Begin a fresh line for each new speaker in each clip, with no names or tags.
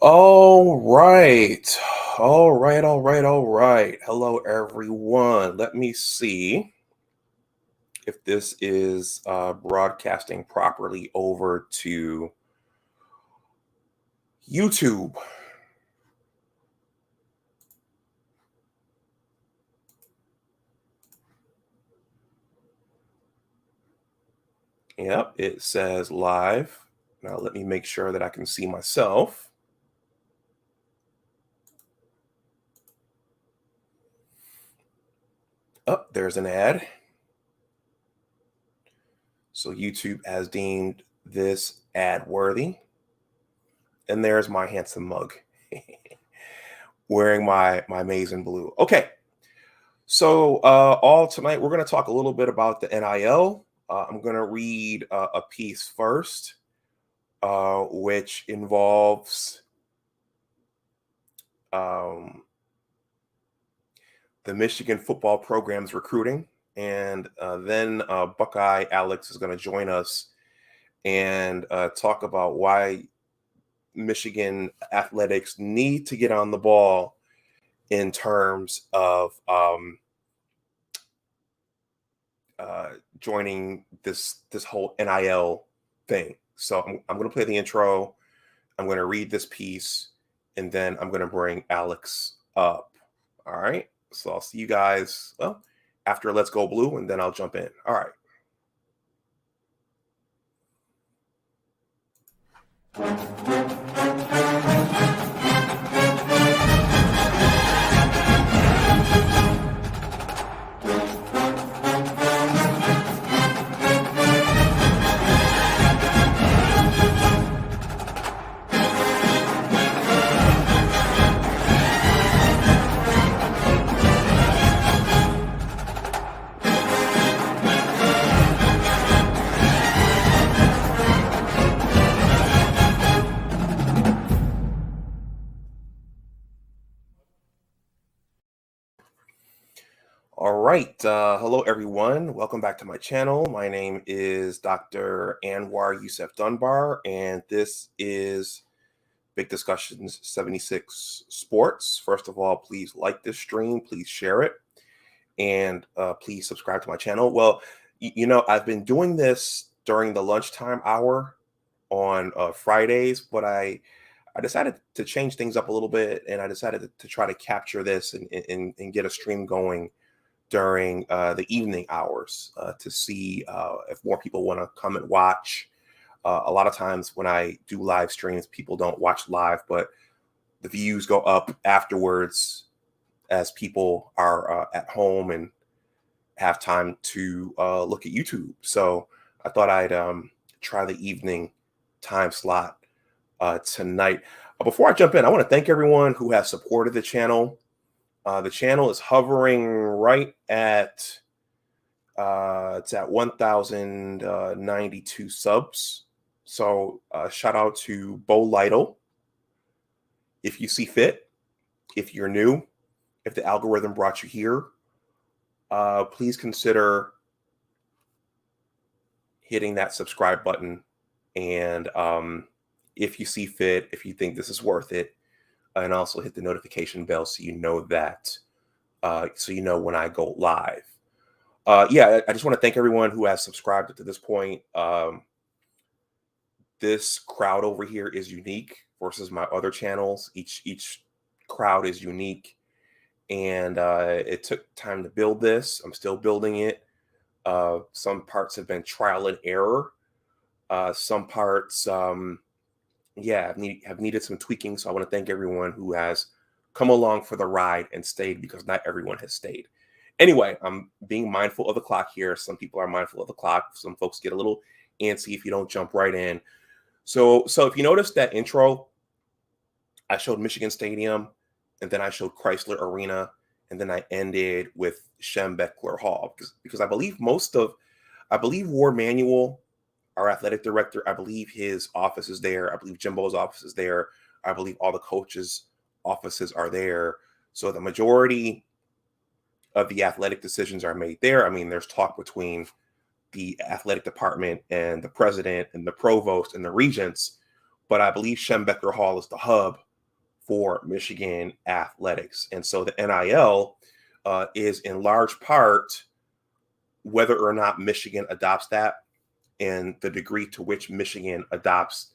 All right. All right. Hello, everyone. Let me see if this is broadcasting properly over to YouTube. Yep, it says live. Now, let me make sure that I can see myself. Oh, there's an ad. So YouTube has deemed this ad worthy. And there's my handsome mug wearing my maize and blue. Okay. So all tonight, we're going to talk a little bit about the NIL. I'm going to read a piece first, which involves the Michigan football program's recruiting. And then Buckeye Alex is going to join us and talk about why Michigan athletics need to get on the ball in terms of joining this whole NIL thing. So I'm going to play the intro. I'm going to read this piece, and then I'm going to bring Alex up. All right. So I'll see you guys after Let's Go Blue, and then I'll jump in. All right. All right. Hello, everyone. Welcome back to my channel. My name is Dr. Anwar Youssef Dunbar, and this is Big Discussions 76 Sports. First of all, please like this stream. Please share it. And please subscribe to my channel. Well, I've been doing this during the lunchtime hour on Fridays, but I decided to change things up a little bit, and I decided to try to capture this and get a stream going during the evening hours to see if more people want to come and watch. A lot of times when I do live streams, people don't watch live, but the views go up afterwards as people are at home and have time to look at YouTube. So I thought I'd try the evening time slot tonight. Before I jump in, I want to thank everyone who has supported the channel. The channel is hovering right at it's at 1,092 subs. So shout out to Bo Lytle. If you see fit, if you're new, if the algorithm brought you here, please consider hitting that subscribe button. And if you see fit, if you think this is worth it, and also hit the notification bell so you know that, so you know when I go live. I just want to thank everyone who has subscribed to this point. This crowd over here is unique versus my other channels. Each crowd is unique, and it took time to build this. I'm still building it. Some parts have been trial and error. Some parts have needed some tweaking. So I want to thank everyone who has come along for the ride and stayed, because not everyone has stayed. Anyway, I'm being mindful of the clock here. Some people are mindful of the clock. Some folks get a little antsy if you don't jump right in. So if you notice that intro, I showed Michigan Stadium, and then I showed Chrysler Arena, and then I ended with Schembechler Hall, because I believe Ward Manuel, our athletic director, I believe his office is there. I believe Jimbo's office is there. I believe all the coaches' offices are there. So the majority of the athletic decisions are made there. I mean, there's talk between the athletic department and the president and the provost and the regents, but I believe Schembechler Hall is the hub for Michigan athletics. And so the NIL is in large part whether or not Michigan adopts that and the degree to which Michigan adopts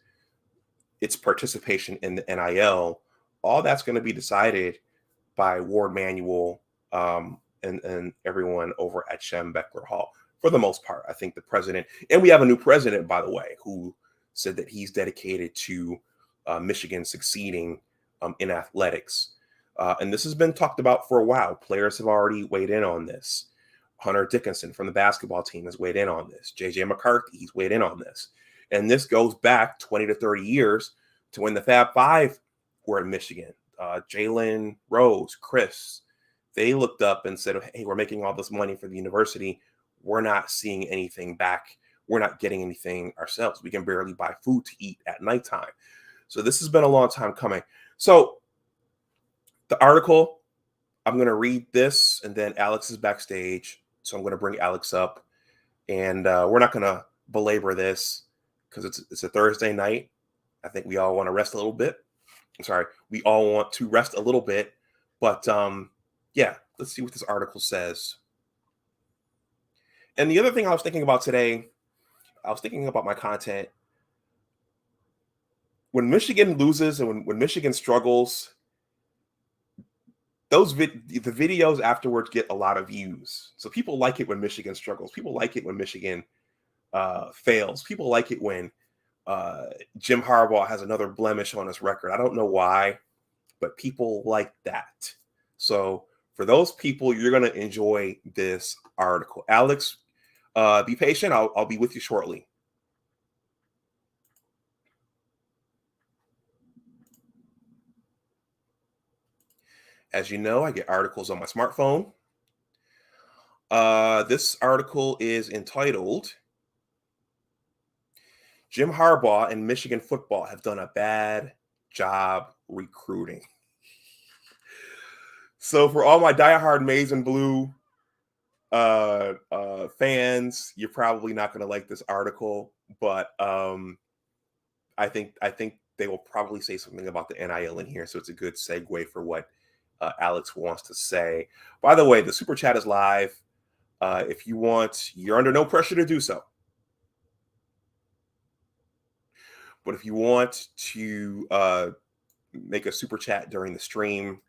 its participation in the NIL. All that's going to be decided by Ward Manuel and everyone over at Schembechler Hall. For the most part, I think the president, and we have a new president, by the way, who said that he's dedicated to Michigan succeeding in athletics. And this has been talked about for a while. Players have already weighed in on this. Hunter Dickinson from the basketball team has weighed in on this. JJ McCarthy, he's weighed in on this. And this goes back 20 to 30 years to when the Fab Five were in Michigan. Jalen, Rose, Chris, they looked up and said, hey, we're making all this money for the university. We're not seeing anything back. We're not getting anything ourselves. We can barely buy food to eat at nighttime. So this has been a long time coming. So the article, I'm going to read this, and then Alex is backstage. So I'm going to bring Alex up, and we're not going to belabor this because it's a Thursday night. I think we all want to rest a little bit. I'm sorry. We all want to rest a little bit, but yeah, let's see what this article says. And the other thing I was thinking about today, I was thinking about my content. When Michigan loses and when Michigan struggles, the videos afterwards get a lot of views. So people like it when Michigan struggles. People like it when Michigan fails. People like it when Jim Harbaugh has another blemish on his record. I don't know why, but people like that. So for those people, you're going to enjoy this article. Alex, be patient. I'll be with you shortly. As you know, I get articles on my smartphone. This article is entitled, Jim Harbaugh and Michigan Football have done a bad job recruiting. So for all my diehard maize and blue fans, you're probably not going to like this article, but I think they will probably say something about the NIL in here, so it's a good segue for what Alex wants to say. By the way, the super chat is live. If you want, you're under no pressure to do so. But if you want to make a super chat during the stream,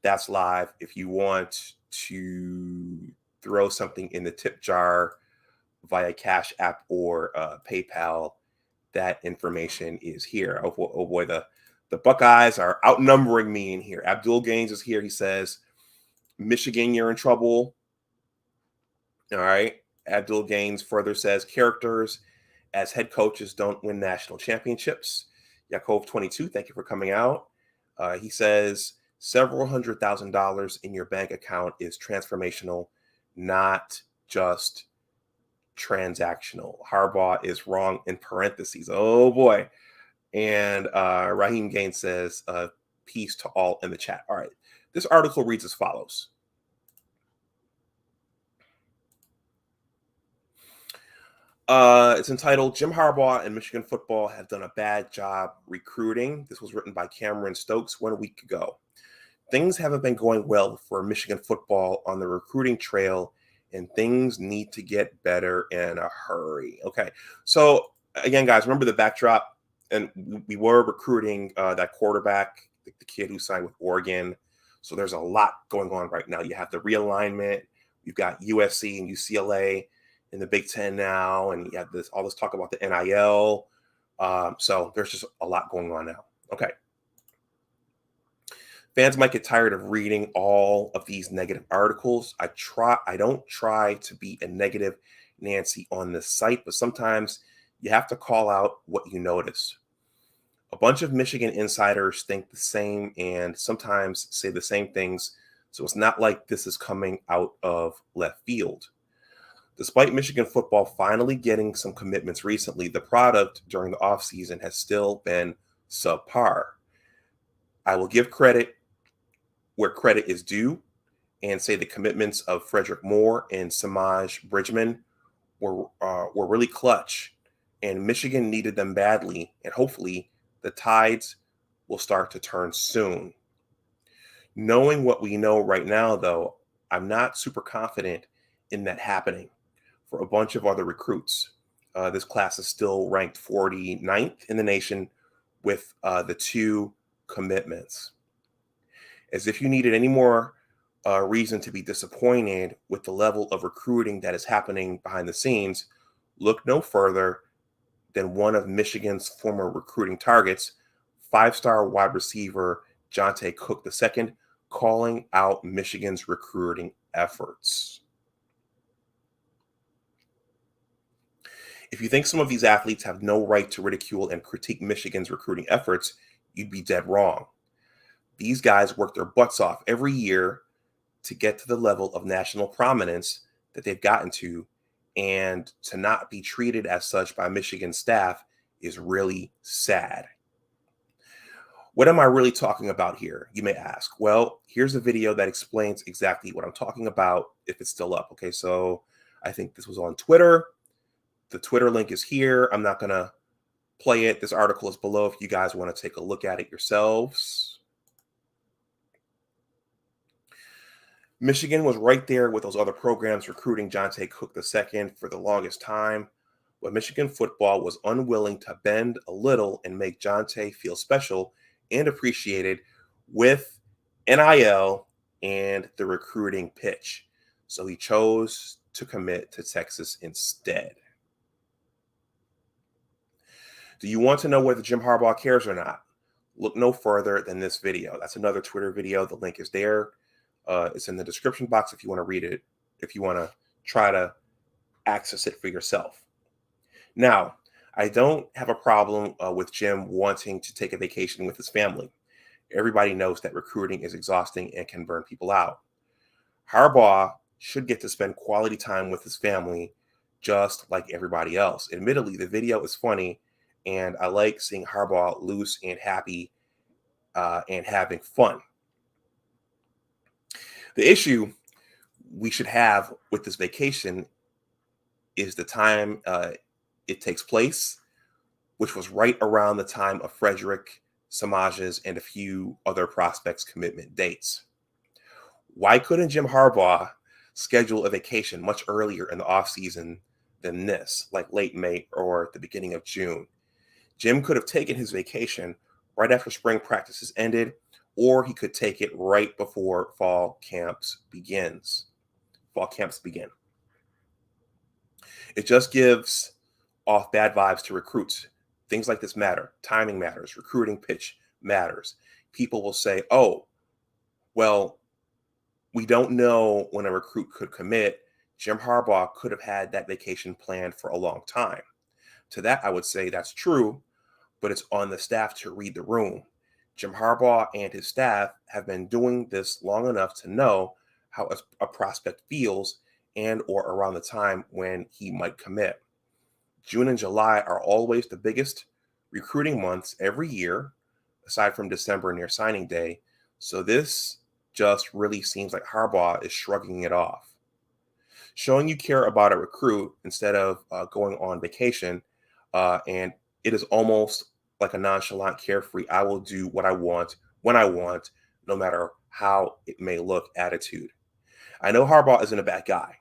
that's live. If you want to throw something in the tip jar via Cash App or PayPal, that information is here. Oh boy, the Buckeyes are outnumbering me in here. Abdul Gaines is here. He says, Michigan, you're in trouble. All right. Abdul Gaines further says, characters as head coaches don't win national championships. Yakov 22, thank you for coming out. He says, several $100,000 in your bank account is transformational, not just transactional. Harbaugh is wrong in parentheses. Oh boy. And Raheem Gaines says, peace to all in the chat. All right. This article reads as follows. It's entitled, Jim Harbaugh and Michigan Football have done a bad job recruiting. This was written by Cameron Stokes 1 week ago. Things haven't been going well for Michigan football on the recruiting trail, and things need to get better in a hurry. Okay. So again, guys, remember the backdrop. And we were recruiting that quarterback, the kid who signed with Oregon. So there's a lot going on right now. You have the realignment. You've got USC and UCLA in the Big Ten now, and you have all this talk about the NIL. So there's just a lot going on now. Okay. Fans might get tired of reading all of these negative articles. I don't try to be a negative Nancy on this site, but sometimes you have to call out what you notice. A bunch of Michigan insiders think the same and sometimes say the same things, so it's not like this is coming out of left field. Despite Michigan football finally getting some commitments recently, the product during the offseason has still been subpar. I will give credit where credit is due and say the commitments of Frederick Moore and Samaj Bridgman were really clutch, and Michigan needed them badly, and hopefully the tides will start to turn soon. Knowing what we know right now, though, I'm not super confident in that happening for a bunch of other recruits. This class is still ranked 49th in the nation with the 2 commitments. As if you needed any more reason to be disappointed with the level of recruiting that is happening behind the scenes, look no further than one of Michigan's former recruiting targets, 5-star wide receiver Jonte Cook II, calling out Michigan's recruiting efforts. If you think some of these athletes have no right to ridicule and critique Michigan's recruiting efforts, you'd be dead wrong. These guys work their butts off every year to get to the level of national prominence that they've gotten to, and to not be treated as such by Michigan staff is really sad. What am I really talking about here, you may ask? Well, here's a video that explains exactly what I'm talking about, if it's still up. Okay, so I think this was on Twitter. The Twitter link is here. I'm not going to play it. This article is below if you guys want to take a look at it yourselves. Michigan was right there with those other programs recruiting Jonte Cook II for the longest time, but Michigan football was unwilling to bend a little and make Jonte feel special and appreciated with NIL and the recruiting pitch. So he chose to commit to Texas instead. Do you want to know whether Jim Harbaugh cares or not? Look no further than this video. That's another Twitter video. The link is there. It's in the description box if you want to read it, if you want to try to access it for yourself. Now, I don't have a problem with Jim wanting to take a vacation with his family. Everybody knows that recruiting is exhausting and can burn people out. Harbaugh should get to spend quality time with his family just like everybody else. Admittedly, the video is funny, and I like seeing Harbaugh loose and happy and having fun. The issue we should have with this vacation is the time it takes place, which was right around the time of Frederick Samaje's and a few other prospects' commitment dates. Why couldn't Jim Harbaugh schedule a vacation much earlier in the offseason than this, like late May or the beginning of June? Jim could have taken his vacation right after spring practices ended, or he could take it right before fall camps begin. It just gives off bad vibes to recruits. Things like this matter. Timing matters. Recruiting pitch matters. People will say, oh, well, we don't know when a recruit could commit. Jim Harbaugh could have had that vacation planned for a long time. To that, I would say that's true, but it's on the staff to read the room. Jim Harbaugh and his staff have been doing this long enough to know how a prospect feels and or around the time when he might commit. June and July are always the biggest recruiting months every year, aside from December near signing day. So this just really seems like Harbaugh is shrugging it off. Showing you care about a recruit instead of going on vacation, and it is almost like a nonchalant, carefree, I will do what I want, when I want, no matter how it may look attitude. I know Harbaugh isn't a bad guy.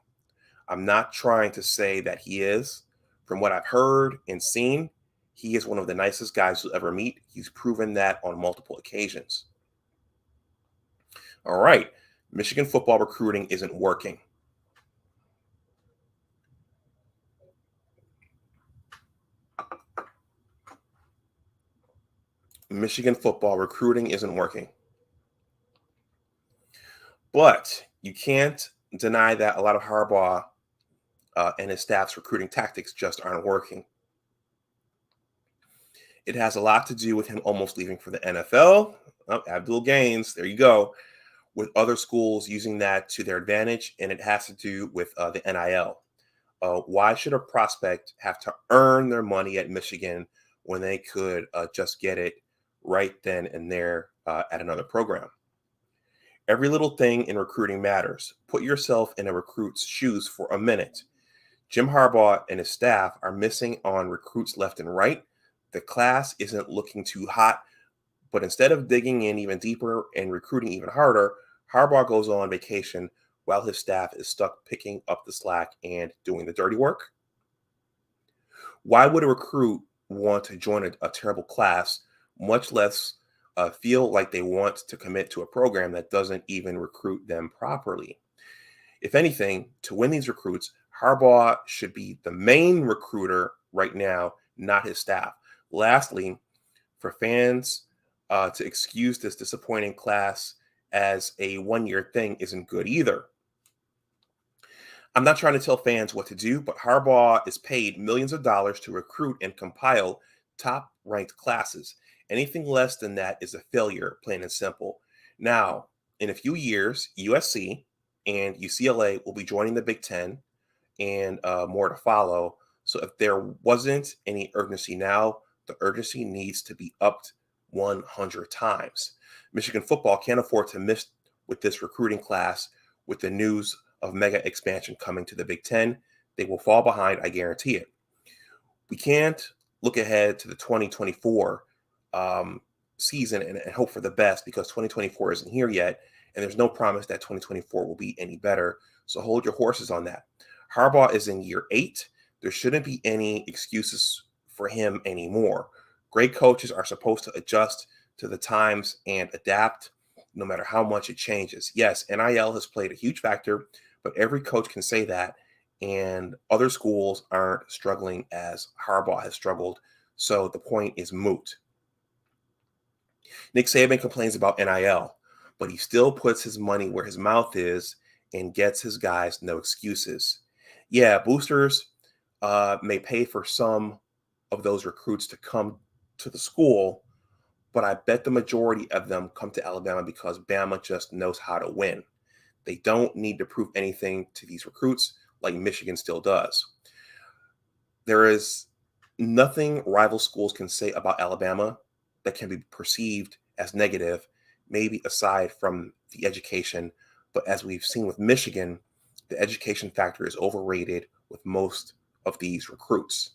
I'm not trying to say that he is. From what I've heard and seen, he is one of the nicest guys you'll ever meet. He's proven that on multiple occasions. All right, Michigan football recruiting isn't working. Michigan football recruiting isn't working. But you can't deny that a lot of Harbaugh and his staff's recruiting tactics just aren't working. It has a lot to do with him almost leaving for the NFL. Oh, Abdul Gaines, there you go, with other schools using that to their advantage, and it has to do with the NIL. Why should a prospect have to earn their money at Michigan when they could just get it right then and there at another program? Every little thing in recruiting matters. Put yourself in a recruit's shoes for a minute. Jim Harbaugh and his staff are missing on recruits left and right. The class isn't looking too hot, But instead of digging in even deeper and recruiting even harder, Harbaugh goes on vacation while his staff is stuck picking up the slack and doing the dirty work. Why would a recruit want to join a terrible class, much less feel like they want to commit to a program that doesn't even recruit them properly? If anything, to win these recruits, Harbaugh should be the main recruiter right now, not his staff. Lastly, for fans to excuse this disappointing class as a one-year thing isn't good either. I'm not trying to tell fans what to do, but Harbaugh is paid millions of dollars to recruit and compile top-ranked classes. Anything less than that is a failure, plain and simple. Now, in a few years, USC and UCLA will be joining the Big Ten, and more to follow. So if there wasn't any urgency now, the urgency needs to be upped 100 times. Michigan football can't afford to miss with this recruiting class. With the news of mega expansion coming to the Big Ten, they will fall behind, I guarantee it. We can't look ahead to the 2024 season and hope for the best, because 2024 isn't here yet, and there's no promise that 2024 will be any better. So hold your horses on that. Harbaugh is in year 8. There shouldn't be any excuses for him anymore. Great coaches are supposed to adjust to the times and adapt, no matter how much it changes. Yes, NIL has played a huge factor, but every coach can say that, and other schools aren't struggling as Harbaugh has struggled, so the point is moot. Nick Saban complains about NIL, but he still puts his money where his mouth is and gets his guys no excuses. Yeah, boosters may pay for some of those recruits to come to the school, but I bet the majority of them come to Alabama because Bama just knows how to win. They don't need to prove anything to these recruits like Michigan still does. There is nothing rival schools can say about Alabama that can be perceived as negative, maybe aside from the education. But as we've seen with Michigan, the education factor is overrated with most of these recruits.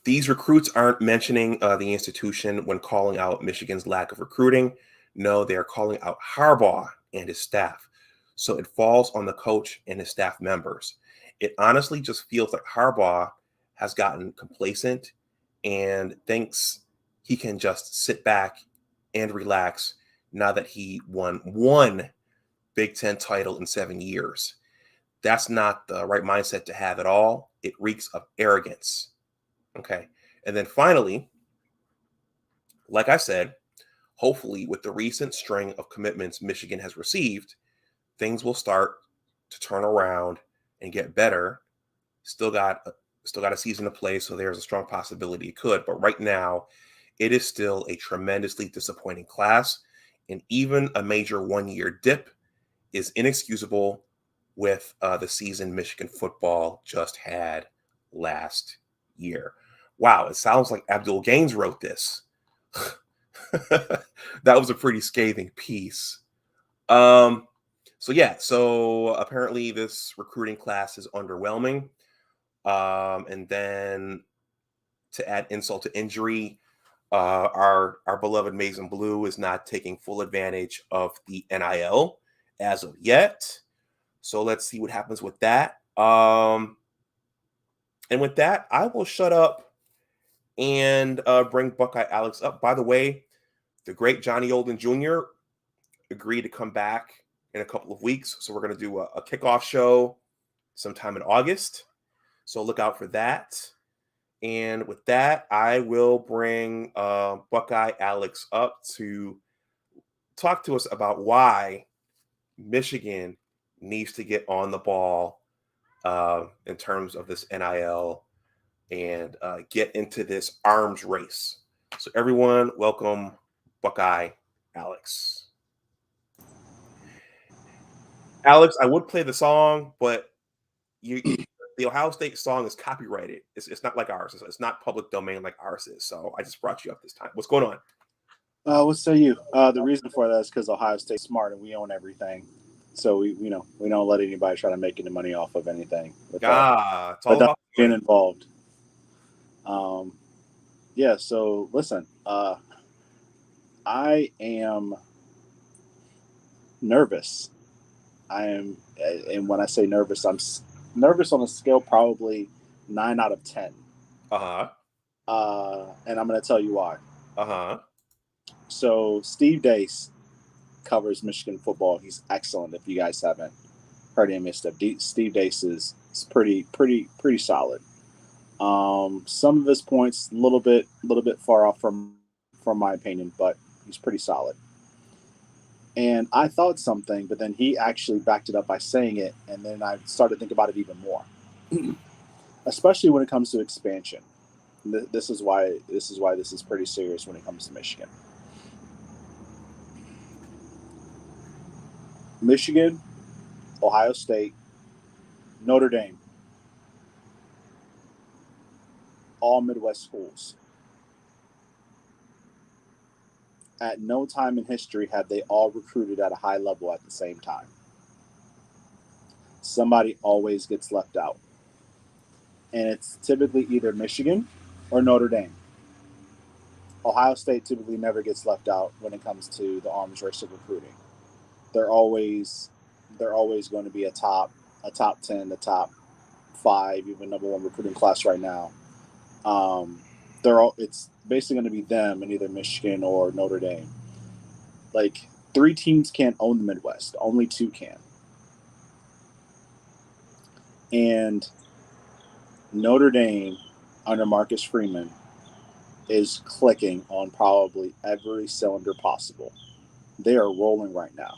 These recruits aren't mentioning the institution when calling out Michigan's lack of recruiting. No, they are calling out Harbaugh and his staff. So it falls on the coach and his staff members. It honestly just feels like Harbaugh has gotten complacent and thinks he can just sit back and relax now that he won one Big Ten title in 7 years. That's not the right mindset to have at all. It reeks of arrogance. Okay. And then finally, like I said, hopefully with the recent string of commitments Michigan has received, things will start to turn around and get better. Still got a season to play, so there's a strong possibility it could. But right now, it is still a tremendously disappointing class, and even a major one-year dip is inexcusable with the season Michigan football just had last year. Wow, it sounds like Abdul Gaines wrote this. That was a pretty scathing piece. So apparently this recruiting class is underwhelming. And then to add insult to injury, our beloved Maize and Blue is not taking full advantage of the NIL as of yet. So let's see what happens with that. And with that, I will shut up and bring Buckeye Alex up. By the way, the great Johnny Olden Jr. agreed to come back in a couple of weeks. So we're going to do a kickoff show sometime in August. So look out for that. And with that, I will bring Buckeye Alex up to talk to us about why Michigan needs to get on the ball in terms of this NIL and get into this arms race. So everyone, welcome Buckeye Alex. Alex, I would play the song, but the Ohio State song is copyrighted. It's not like ours. It's not public domain like ours is. So I just brought you up this time. What's going on?
What say you? The reason for that is because Ohio State's smart and we own everything. So we don't let anybody try to make any money off of anything without
It's all about
being involved. Yeah. So listen, I am nervous. And when I say nervous, I'm nervous on a scale probably 9 out of 10.
Uh-huh.
And I'm going to tell you why.
Uh-huh.
So Steve Dace covers Michigan football. He's excellent. If you guys haven't heard him, Steve Dace is pretty solid. Some of his points a little bit far off from my opinion, but he's pretty solid. And I thought something, but then he actually backed it up by saying it, and then I started to think about it even more, especially when it comes to expansion. This is why this is pretty serious when it comes to Michigan. Michigan, Ohio State, Notre Dame, all Midwest schools. At no time in history have they all recruited at a high level at the same time. Somebody always gets left out. And it's typically either Michigan or Notre Dame. Ohio State typically never gets left out when it comes to the arms race of recruiting. They're always going to be a top 10, the top 5, even number 1 recruiting class right now. It's basically going to be them and either Michigan or Notre Dame. Like 3 teams can't own the Midwest, only 2 can. And Notre Dame under Marcus Freeman is clicking on probably every cylinder possible. They are rolling right now.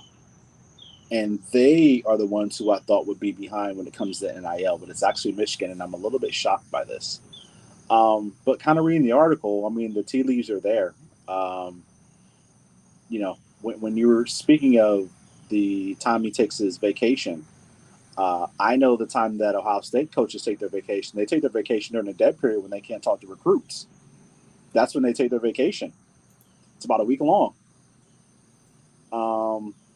And they are the ones who I thought would be behind when it comes to NIL, but it's actually Michigan, and I'm a little bit shocked by this. But kind of reading the article, I mean, the tea leaves are there. When you were speaking of the time he takes his vacation, I know the time that Ohio State coaches take their vacation. They take their vacation during the dead period when they can't talk to recruits. That's when they take their vacation. It's about a week long,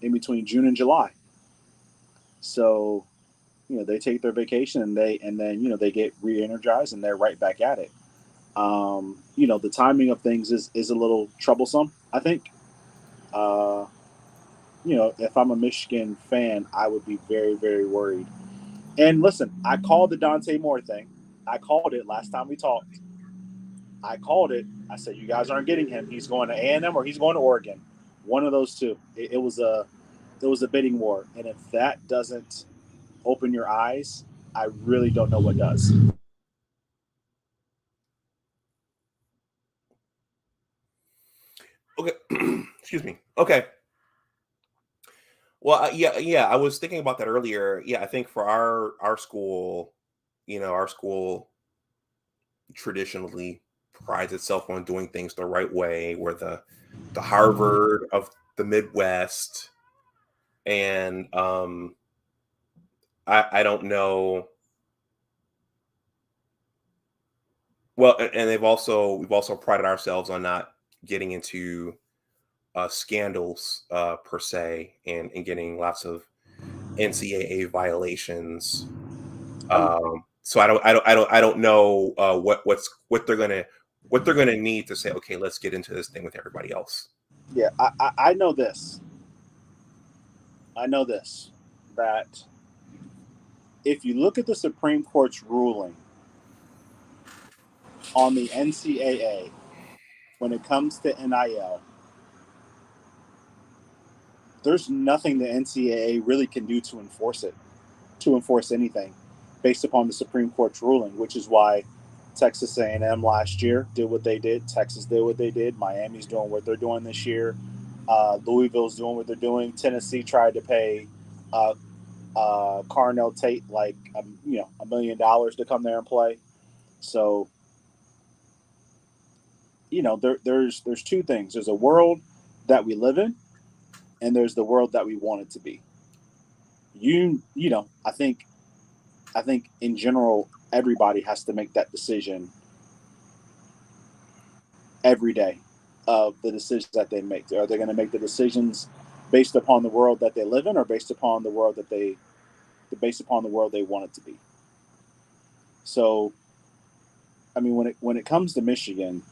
in between June and July. So, they take their vacation and then they get re-energized and they're right back at it. The timing of things is a little troublesome, I think. If I'm a Michigan fan, I would be very, very worried. And listen, I called the Dante Moore thing. I called it last time we talked. I called it. I said, you guys aren't getting him. He's going to A&M or he's going to Oregon. One of those two. It was a bidding war. And if that doesn't open your eyes, I really don't know what does.
Okay. Excuse me. Okay. Well, yeah. I was thinking about that earlier. Yeah, I think for our school, our school traditionally prides itself on doing things the right way. We're the Harvard of the Midwest, and I don't know. Well, and we've also prided ourselves on not getting into scandals per se, and getting lots of NCAA violations. So I don't know what they're gonna need to say. Okay, let's get into this thing with everybody else.
Yeah, I know this. I know this, that if you look at the Supreme Court's ruling on the NCAA when it comes to NIL, there's nothing the NCAA really can do to enforce anything based upon the Supreme Court's ruling, which is why Texas A&M last year did what they did. Texas did what they did. Miami's doing what they're doing this year. Louisville's doing what they're doing. Tennessee tried to pay Carnell Tate like $1 million to come there and play. So there's 2 things. There's a world that we live in, and there's the world that we want it to be. I think in general everybody has to make that decision every day of the decisions that they make. Are they going to make the decisions based upon the world that they live in, or based upon the world they want it to be? So I mean, when it comes to Michigan,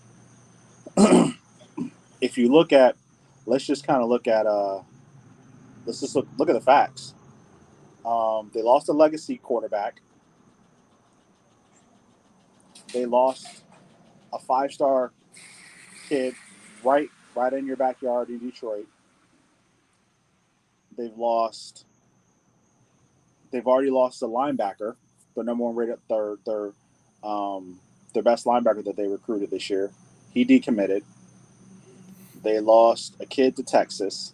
if you look at, let's just kind of look at let's just look at the facts. They lost a legacy quarterback. They lost a 5-star kid right in your backyard in Detroit. They've already lost a linebacker, the number one rated their best linebacker that they recruited this year. He decommitted. They lost a kid to Texas.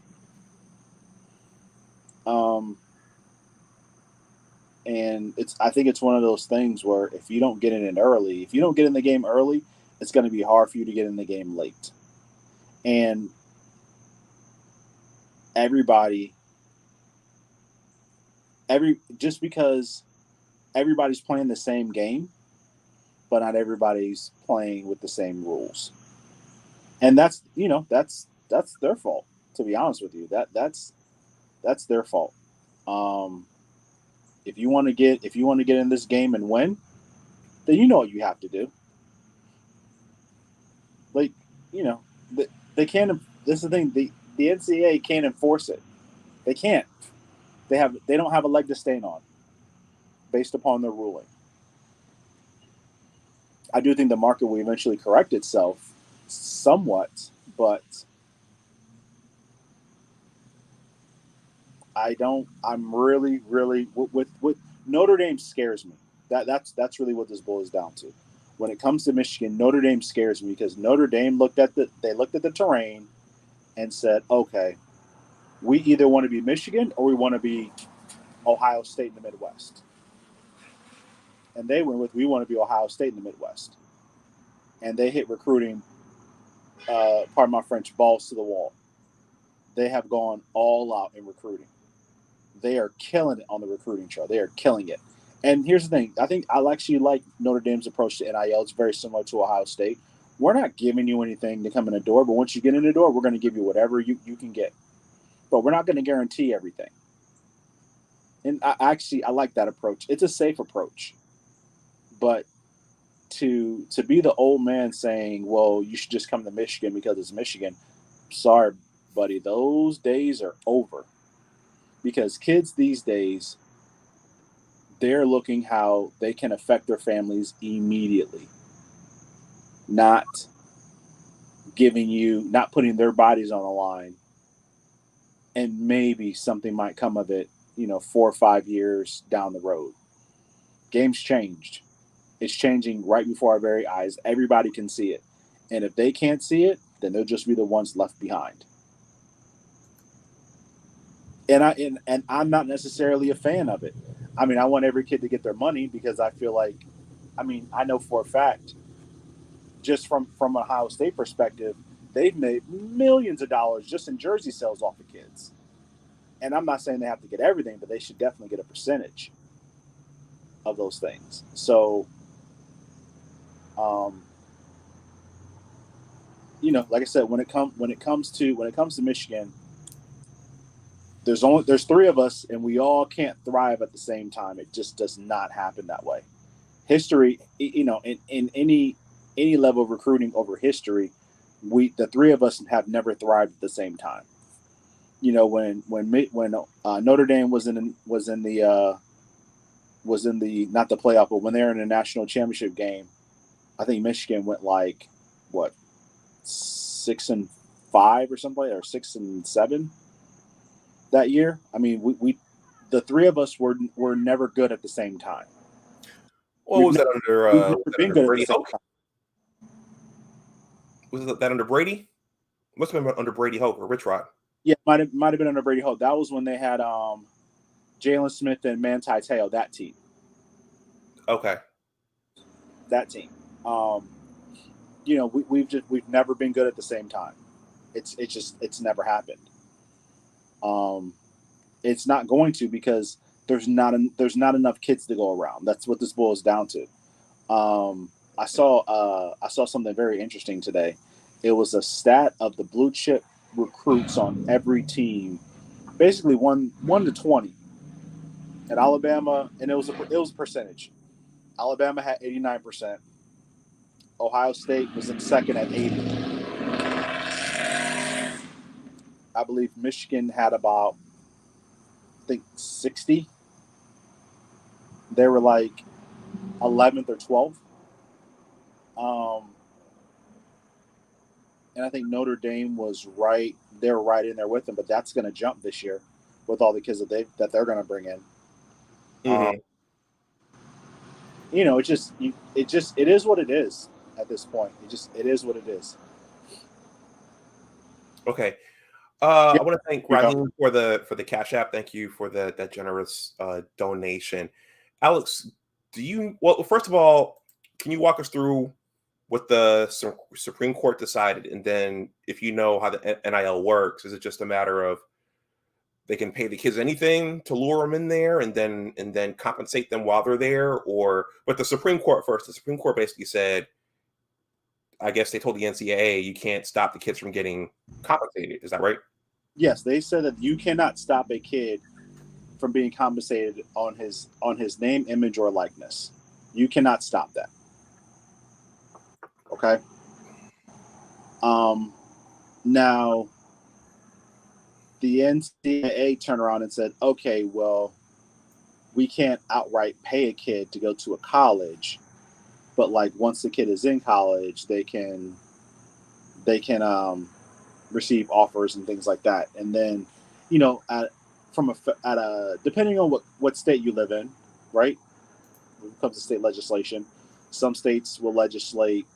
And I think it's one of those things where if you don't get in the game early, it's going to be hard for you to get in the game late. And just because everybody's playing the same game, but not everybody's playing with the same rules. And that's their fault, to be honest with you. That's their fault. If you want to get in this game and win, then you know what you have to do. Like, they can't. This is the thing. The NCAA can't enforce it. They can't. They don't have a leg to stand on, based upon their ruling. I do think the market will eventually correct itself, somewhat, but I'm really with Notre Dame scares me. That's really what this boils down to. When it comes to Michigan, Notre Dame scares me because Notre Dame looked at the terrain and said, okay, we either want to be Michigan or we want to be Ohio State in the Midwest. And they went with, we want to be Ohio State in the Midwest. And they hit recruiting, pardon my French, balls to the wall. They have gone all out in recruiting. They are killing it on the recruiting trail. They are killing it. And here's the thing. I think I actually like Notre Dame's approach to NIL. It's very similar to Ohio State. We're not giving you anything to come in the door, but once you get in the door, we're going to give you whatever you can get. But we're not going to guarantee everything. And I like that approach. It's a safe approach. But to be the old man saying, well, you should just come to Michigan because it's Michigan, sorry, buddy, those days are over. Because kids these days, they're looking how they can affect their families immediately. Not putting their bodies on the line. And maybe something might come of it, 4 or 5 years down the road. Game's changed. It's changing right before our very eyes. Everybody can see it. And if they can't see it, then they'll just be the ones left behind. And I'm not necessarily a fan of it. I mean, I want every kid to get their money because I feel like, I know for a fact, just from an Ohio State perspective, they've made millions of dollars just in jersey sales off of kids. And I'm not saying they have to get everything, but they should definitely get a percentage of those things. So, like I said, when it comes to Michigan, there's 3 of us, and we all can't thrive at the same time. It just does not happen that way. History, in any level of recruiting over history, the 3 of us have never thrived at the same time. When Notre Dame was in the not the playoff, but when they were in the national championship game, I think Michigan went 6-5 or something, or 6-7 that year. We the 3 of us were never good at the same time.
What was that under?
Been good
Brady
at the same
Hoke?
time.
Was that under Brady? Must have been under Brady Hoke or Rich Rod.
Yeah, might have been under Brady Hoke. That was when they had Jalen Smith and Manti Te'o. That team.
Okay.
That team. We've never been good at the same time. It's never happened. It's not going to, because there's not enough kids to go around. That's what this boils down to. I saw something very interesting today. It was a stat of the blue chip recruits on every team, basically 1 to 20. At Alabama, and it was a percentage. Alabama had 89%. Ohio State was in second at 80. I believe Michigan had about, I think, 60. They were like 11th or 12th. And I think Notre Dame was right. They're right in there with them, but that's going to jump this year with all the kids that they're going to bring in.
Mm-hmm.
It is what it is at this point. It is what it is.
Okay.
Yeah.
I want to thank Raheem for the Cash App. Thank you for that generous donation. Alex, first of all, can you walk us through what the Supreme Court decided, and then if you know how the NIL works, is it just a matter of they can pay the kids anything to lure them in there, and then compensate them while they're there, but the Supreme Court first? The Supreme Court basically said, I guess they told the NCAA you can't stop the kids from getting compensated. Is that right?
Yes, they said that you cannot stop a kid from being compensated on his name, image, or likeness. You cannot stop that. Okay. Now the NCAA turned around and said, okay, well, we can't outright pay a kid to go to a college, but like once the kid is in college, they can receive offers and things like that. And then, depending on what state you live in, right? When it comes to state legislation, some states will legislate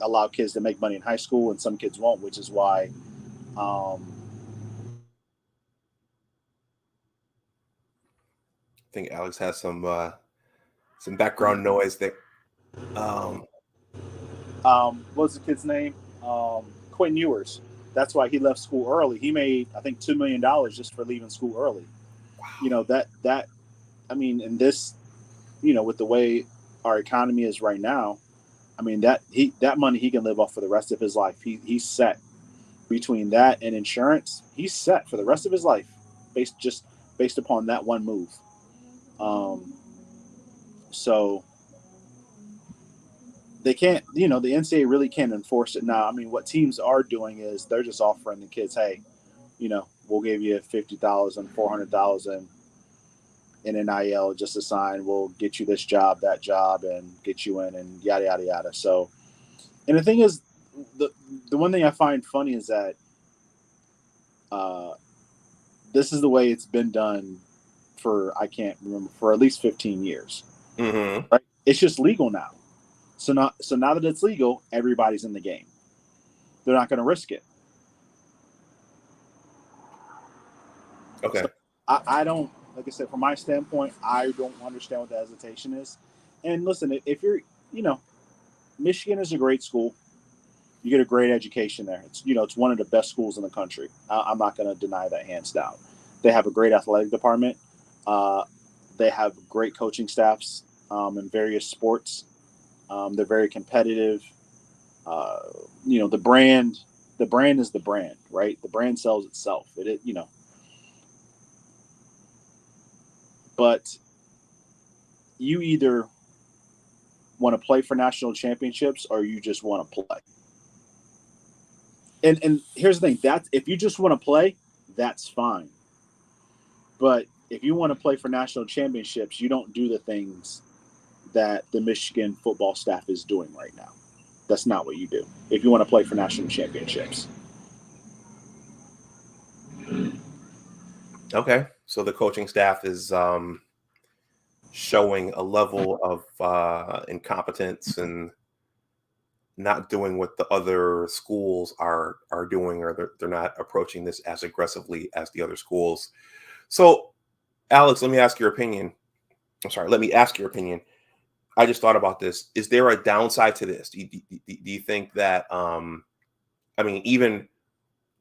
allow kids to make money in high school, and some kids won't, which is why.
I think Alex has some background noise there.
What's the kid's name? Quentin Ewers. That's why he left school early. He made, I think, $2 million just for leaving school early. Wow. In this, with the way our economy is right now, I mean, that money he can live off for the rest of his life. He's set. Between that and insurance, he's set for the rest of his life, based upon that one move. So they can't, the NCAA really can't enforce it now. I mean, what teams are doing is they're just offering the kids, hey, we'll give you $50,000, $400,000 in NIL just to sign. We'll get you this job, that job, and get you in, and yada yada yada. So, and the thing is, the one thing I find funny is that this is the way it's been done for, I can't remember, for at least 15 years.
Mm-hmm.
Right? It's just legal now. So now that it's legal, everybody's in the game. They're not going to risk it.
Okay.
So I don't, like I said, from my standpoint, I don't understand what the hesitation is. And listen, if you're, Michigan is a great school. You get a great education there. It's one of the best schools in the country. I'm not going to deny that hands down. They have a great athletic department. They have great coaching staffs in various sports. They're very competitive. The brand is the brand, right? The brand sells itself. But you either want to play for national championships or you just want to play. And here's the thing, that if you just want to play, that's fine. But if you want to play for national championships, you don't do the things that the Michigan football staff is doing right now. That's not what you do if you want to play for national championships.
Okay. So the coaching staff is showing a level of incompetence and not doing what the other schools are doing, or they're not approaching this as aggressively as the other schools. So, Alex, let me ask your opinion. Let me ask your opinion. I just thought about this. Is there a downside to this? Do you think that, even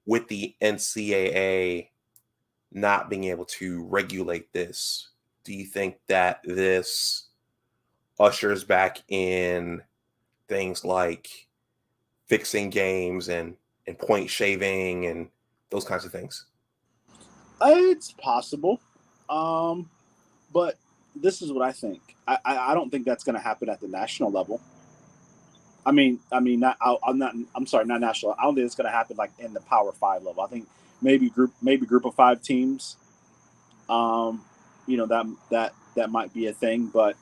with the NCAA not being able to regulate this, do you think that this ushers back in things like fixing games and point shaving and those kinds of things?
It's possible. But this is what I think. I don't think that's going to happen at the national level. I'm sorry, not national. I don't think it's going to happen like in the Power 5 level. I think maybe group of 5 teams. That might be a thing, but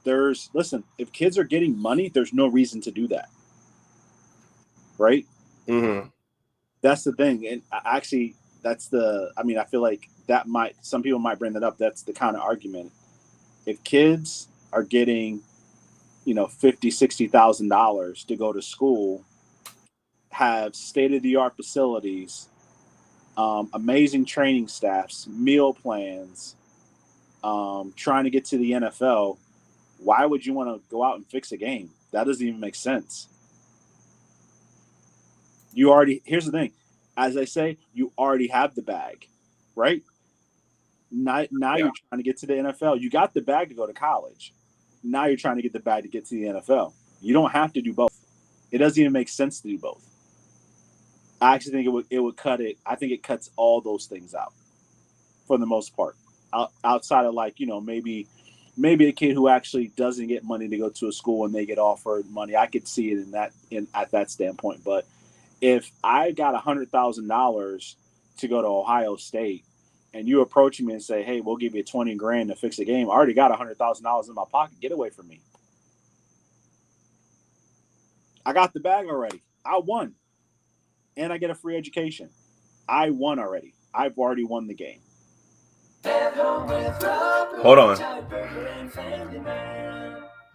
listen, if kids are getting money, there's no reason to do that, right?
Mm-hmm.
That's the thing, and actually, I feel like some people might bring that up. That's the kind of argument. If kids are getting, $50,000-$60,000 to go to school, have state-of-the-art facilities, amazing training staffs, meal plans, trying to get to the NFL, why would you want to go out and fix a game? That doesn't even make sense. Here's the thing. As I say, you already have the bag, right? Now you're trying to get to the NFL. You got the bag to go to college. Now you're trying to get the bag to get to the NFL. You don't have to do both. It doesn't even make sense to do both. I actually think it would cut it. I think it cuts all those things out for the most part. Outside of maybe a kid who actually doesn't get money to go to a school and they get offered money. I could see it at that standpoint. But if I got $100,000 to go to Ohio State and you approach me and say, hey, we'll give you $20,000 to fix a game, I already got $100,000 in my pocket. Get away from me. I got the bag already. I won. And I get a free education. I won already. I've already won the game.
Hold on.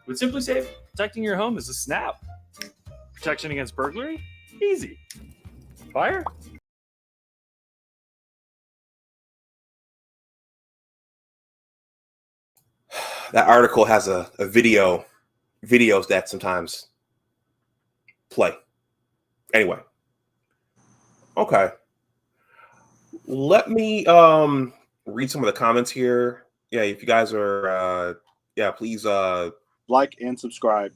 With Simply Safe, protecting your home is a snap. Protection against burglary? Easy. Fire?
That article has a videos that sometimes play. Anyway. Okay. Let me read some of the comments here. Yeah, if you guys are please
like and subscribe.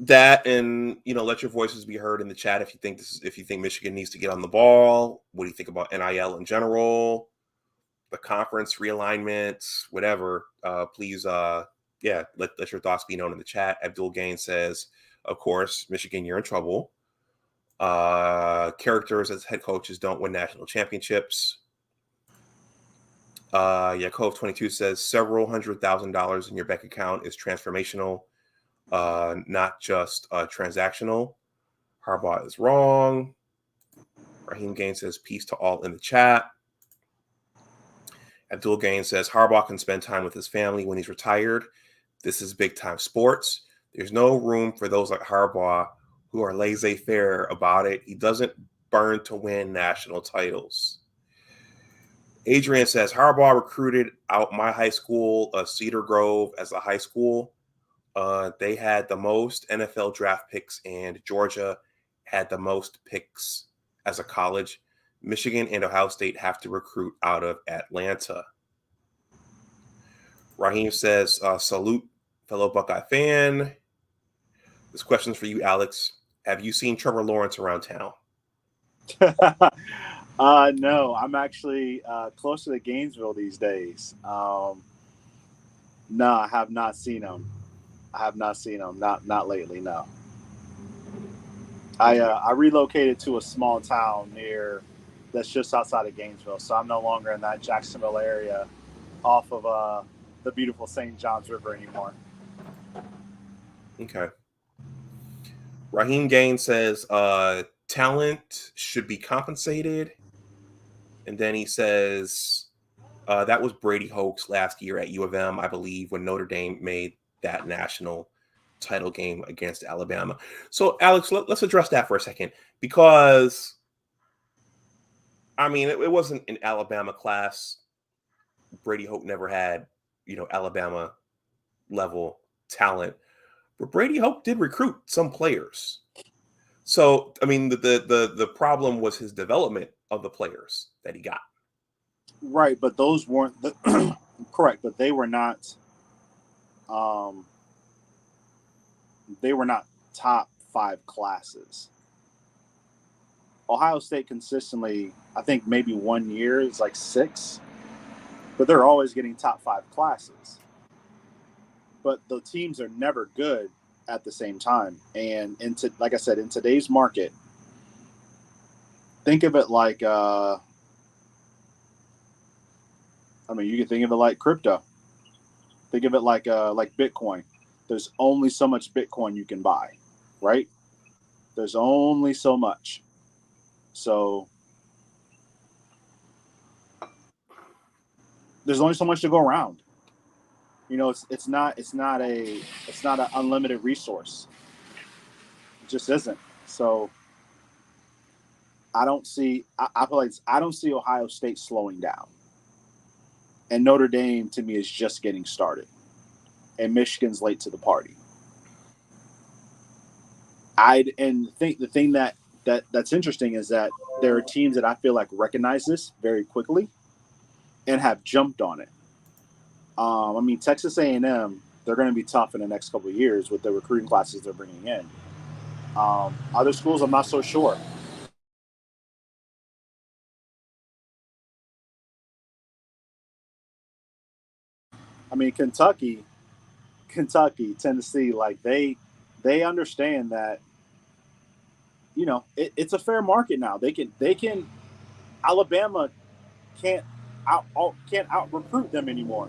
That, and let your voices be heard in the chat if you think Michigan needs to get on the ball. What do you think about NIL in general, the conference realignments, whatever? Please let your thoughts be known in the chat. Abdul Gain says, of course, Michigan, you're in trouble. Characters as head coaches don't win national championships. Yakov 22 says several $100,000 in your bank account is transformational, not just transactional. Harbaugh is wrong. Raheem Gaines says peace to all in the chat. Abdul Gaines says Harbaugh can spend time with his family when he's retired. This is big time sports. There's no room for those like Harbaugh who are laissez-faire about it. He doesn't burn to win national titles. Adrian says Harbaugh recruited out my high school, Cedar Grove, as a high school. They had the most NFL draft picks, and Georgia had the most picks as a college. Michigan and Ohio State have to recruit out of Atlanta. Raheem says, salute, fellow Buckeye fan. This question's for you, Alex. Have you seen Trevor Lawrence around town?
No, I'm actually closer to Gainesville these days. No, I have not seen him. Not lately. No. I relocated to a small town that's just outside of Gainesville, so I'm no longer in that Jacksonville area, off of the beautiful St. Johns River anymore.
Okay. Raheem Gaines says talent should be compensated. And then he says that was Brady Hoke's last year at U of M, I believe, when Notre Dame made that national title game against Alabama. So, Alex, let's address that for a second, because, I mean, it wasn't an Alabama class. Brady Hoke never had, Alabama level talent. But Brady Hoke did recruit some players. So, I mean, the problem was his development of the players that he got.
Right, but those weren't correct. But they were not. They were not top 5 classes. Ohio State consistently, I think maybe 1 year is like 6, but they're always getting top 5 classes. But the teams are never good at the same time. And like I said, in today's market, think of it like you can think of it like crypto. Think of it like Bitcoin. There's only so much Bitcoin you can buy, right? There's only so much. So there's only so much to go around. It's not an unlimited resource. It just isn't. So I don't see Ohio State slowing down. And Notre Dame to me is just getting started. And Michigan's late to the party. The thing that's interesting is that there are teams that I feel like recognize this very quickly and have jumped on it. Texas A&M, they're going to be tough in the next couple of years with the recruiting classes they're bringing in. Other schools, I'm not so sure. Kentucky, Tennessee, like they understand that, it's a fair market now. They can Alabama can't out recruit them anymore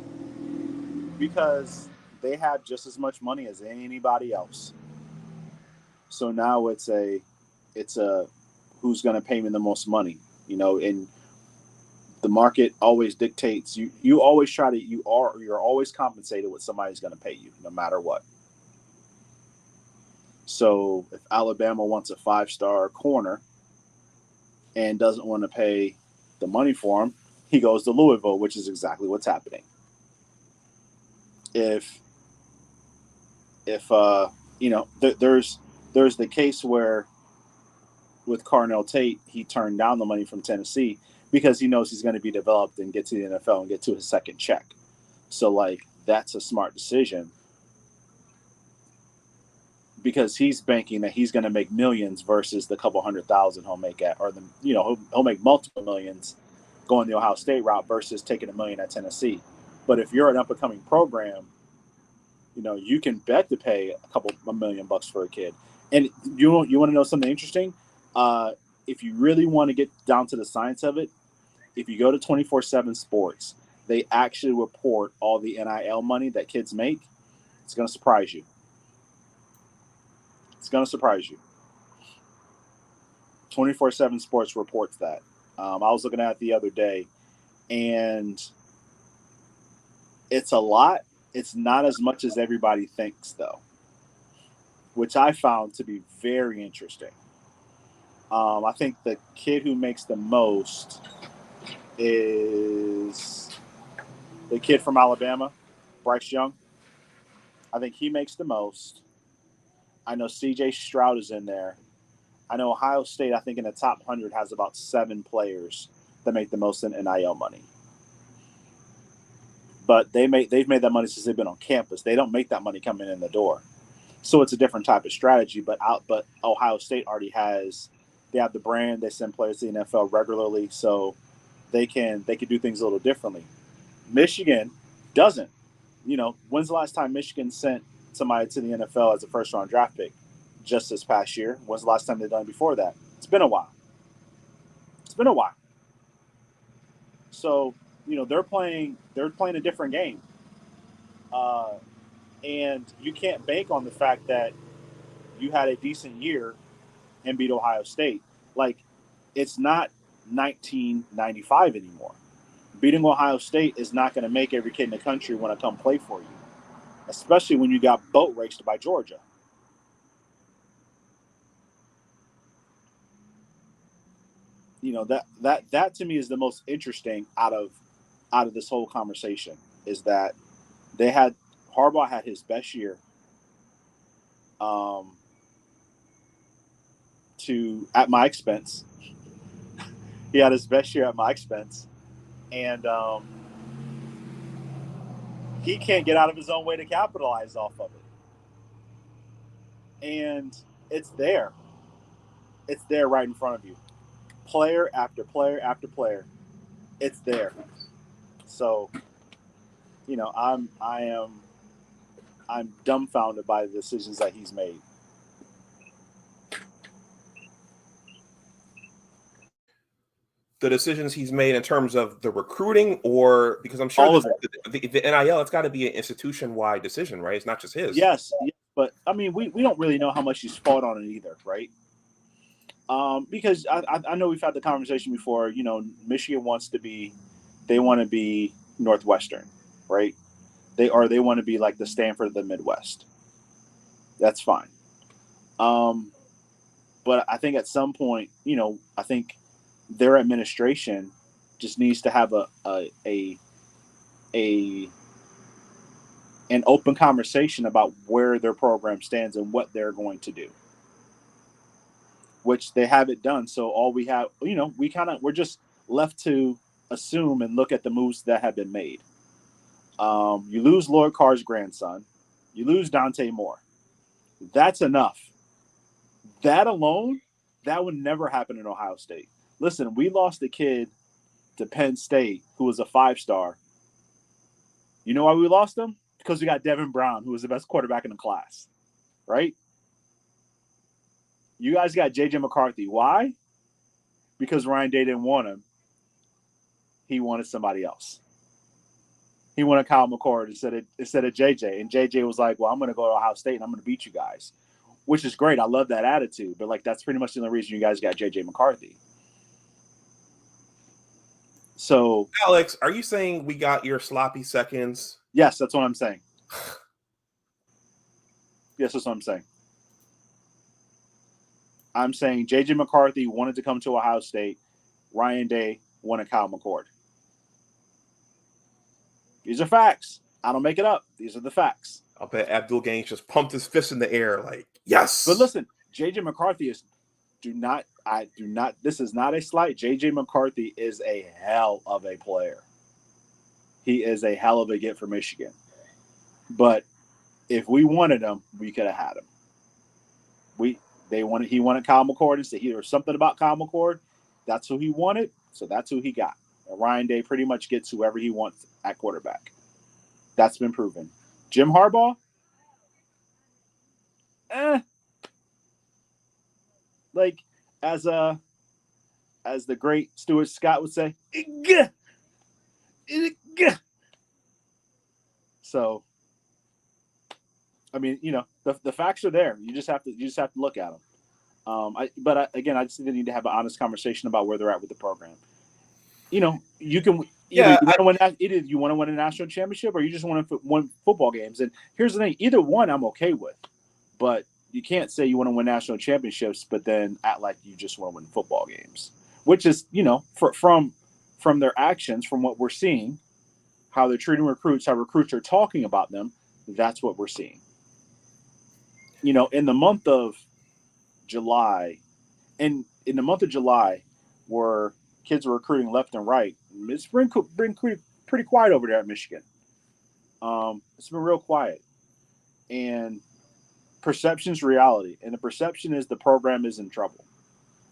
because they have just as much money as anybody else. So now it's a who's going to pay me the most money, and the market always dictates you always you're always compensated what somebody's going to pay you no matter what. So if Alabama wants a 5-star corner and doesn't want to pay the money for him, he goes to Louisville, which is exactly what's happening. If there's the case where with Carnell Tate, he turned down the money from Tennessee because he knows he's going to be developed and get to the NFL and get to his second check. So that's a smart decision because he's banking that he's going to make millions versus the couple $100,000 he'll make he'll make multiple millions going the Ohio State route versus taking $1 million at Tennessee. But if you're an up and coming program, you can bet to pay $1 million for a kid. And you want to know something interesting? If you really want to get down to the science of it, if you go to 24/7 Sports, they actually report all the NIL money that kids make. It's going to surprise you. It's going to surprise you. 24/7 Sports reports that. I was looking at it the other day, and it's a lot. It's not as much as everybody thinks, though, which I found to be very interesting. I think the kid who makes the most is the kid from Alabama, Bryce Young. I think he makes the most. I know C.J. Stroud is in there. I know Ohio State, I think in the top 100, has about 7 players that make the most in NIL money. But they've made that money since they've been on campus. They don't make that money coming in the door. So it's a different type of strategy. But Ohio State already they have the brand. They send players to the NFL regularly, so they can do things a little differently. Michigan doesn't. When's the last time Michigan sent somebody to the NFL as a first-round draft pick? Just this past year. When's the last time they've done it before that? It's been a while. So, they're playing a different game. And you can't bank on the fact that you had a decent year and beat Ohio State. It's not 1995 anymore. Beating Ohio State is not going to make every kid in the country want to come play for you, especially when you got boat raced by Georgia. That to me is the most interesting out of this whole conversation is that Harbaugh had his best year at my expense. He had his best year at my expense, and he can't get out of his own way to capitalize off of it. And it's there. It's there right in front of you. Player after player after player. It's there. So, I am I'm dumbfounded by the decisions that he's made.
The decisions he's made in terms of the recruiting, or because I'm sure
All
this,
of it.
the NIL, it's got to be an institution-wide decision, right? It's not just his.
Yes, but I mean, we don't really know how much he's fought on it either, right? Because I know we've had the conversation before. You know, Michigan they want to be Northwestern, right? They want to be like the Stanford of the Midwest. That's fine. But I think at some point, you know, I think their administration just needs to have an open conversation about where their program stands and what they're going to do, which they haven't done. So all we have, you know, we're just left to assume and look at the moves that have been made. You lose Lloyd Carr's grandson, you lose Dante Moore. That's enough. That alone, that would never happen in Ohio State. Listen, we lost a kid to Penn State who was a 5-star. You know why we lost him? Because we got Devin Brown, who was the best quarterback in the class, right? You guys got J.J. McCarthy. Why? Because Ryan Day didn't want him. He wanted somebody else. He wanted Kyle McCord instead of J.J. And J.J. was like, well, I'm going to go to Ohio State and I'm going to beat you guys, which is great. I love that attitude. But, like, that's pretty much the only reason you guys got J.J. McCarthy. So,
Alex, are you saying we got your sloppy seconds?
Yes, that's what I'm saying. Yes, that's what I'm saying. I'm saying J.J. McCarthy wanted to come to Ohio State. Ryan Day wanted Kyle McCord. These are facts. I don't make it up. These are the facts.
I'll bet Abdul Gaines just pumped his fist in the air like, yes.
But listen, J.J. McCarthy this is not a slight. J.J. McCarthy is a hell of a player. He is a hell of a get for Michigan. But if we wanted him, we could have had him. He wanted Kyle McCord and said there was something about Kyle McCord. That's who he wanted, so that's who he got. And Ryan Day pretty much gets whoever he wants at quarterback. That's been proven. Jim Harbaugh, like as the great Stuart Scott would say, so. I mean, you know, the facts are there. You just have to look at them. Again, I just think they need to have an honest conversation about where they're at with the program. You know, you can either you want to win a national championship or you just want to win football games. And here's the thing: either one, I'm okay with, but you can't say you want to win national championships, but then act like you just want to win football games. Which is, you know, from their actions, from what we're seeing, how they're treating recruits, how recruits are talking about them. That's what we're seeing. You know, in the month of July, where kids are recruiting left and right, it's been pretty quiet over there at Michigan. It's been real quiet. And perception's reality. And the perception is the program is in trouble,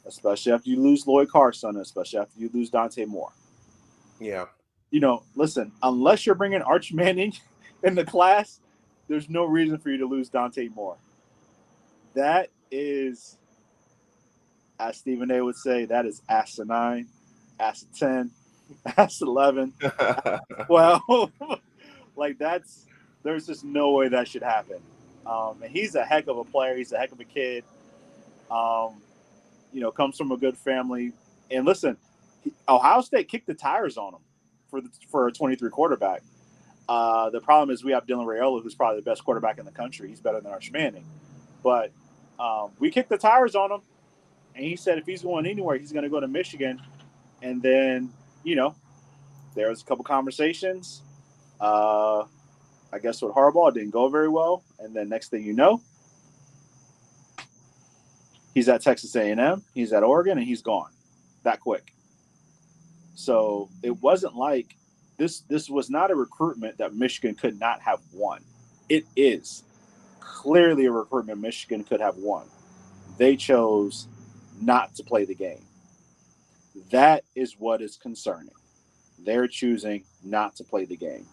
especially after you lose Lloyd Carson, especially after you lose Dante Moore.
Yeah.
You know, listen, unless you're bringing Arch Manning in the class, there's no reason for you to lose Dante Moore. That is, as Stephen A. would say, that is asinine, ass 10, ass 11, ass 12. Like, there's just no way that should happen. And he's a heck of a player. He's a heck of a kid. You know, comes from a good family. And listen, Ohio State kicked the tires on him for a 23 quarterback. The problem is we have Dylan Raiola, who's probably the best quarterback in the country. He's better than Arch Manning. But we kicked the tires on him, and he said if he's going anywhere, he's going to go to Michigan. And then, you know, there was a couple conversations. I guess with Harbaugh, didn't go very well. And then next thing you know, he's at Texas A&M, he's at Oregon, and he's gone that quick. So it wasn't like this was not a recruitment that Michigan could not have won. It is clearly a recruitment Michigan could have won. They chose not to play the game. That is what is concerning. They're choosing not to play the game.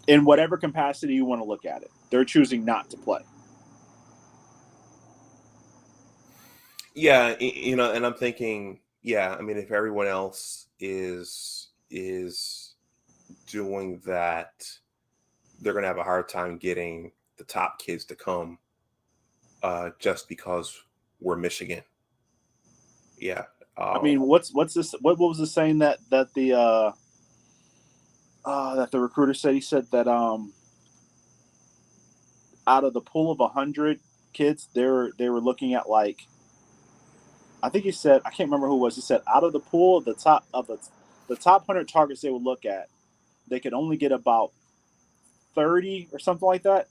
in whatever capacity you want to look at it. They're choosing not to play.
Yeah, and I'm thinking, yeah, I mean, if everyone else is doing that, they're going to have a hard time getting the top kids to come just because we're Michigan. Yeah.
I mean, what's this? What was the saying that the recruiter said? He said that out of the pool of 100 kids, they were looking at, like, I think he said, I can't remember who it was. He said out of the pool of the top 100 targets they would look at, they could only get about 30 or something like that.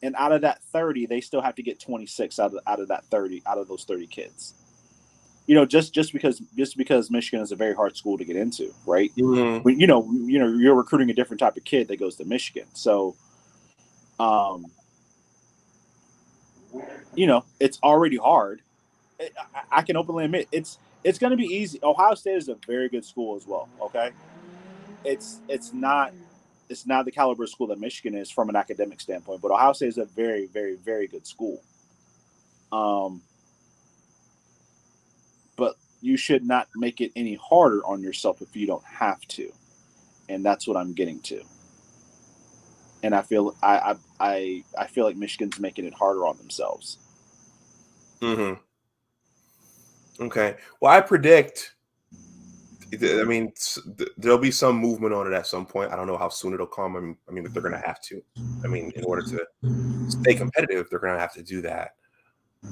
And out of that 30, they still have to get 26 out of that 30, out of those 30 kids. Just because Michigan is a very hard school to get into, right?
Mm-hmm.
When, you're recruiting a different type of kid that goes to Michigan. So, it's already hard. I can openly admit it's going to be easy. Ohio State is a very good school as well. Okay, it's not the caliber of school that Michigan is from an academic standpoint, but Ohio State is a very, very, very good school. But you should not make it any harder on yourself if you don't have to, and that's what I'm getting to. And I feel like Michigan's making it harder on themselves.
Mm-hmm. Okay. Well, I predict. I mean, there'll be some movement on it at some point. I don't know how soon it'll come. I mean, but they're going to have to. I mean, in order to stay competitive, they're going to have to do that.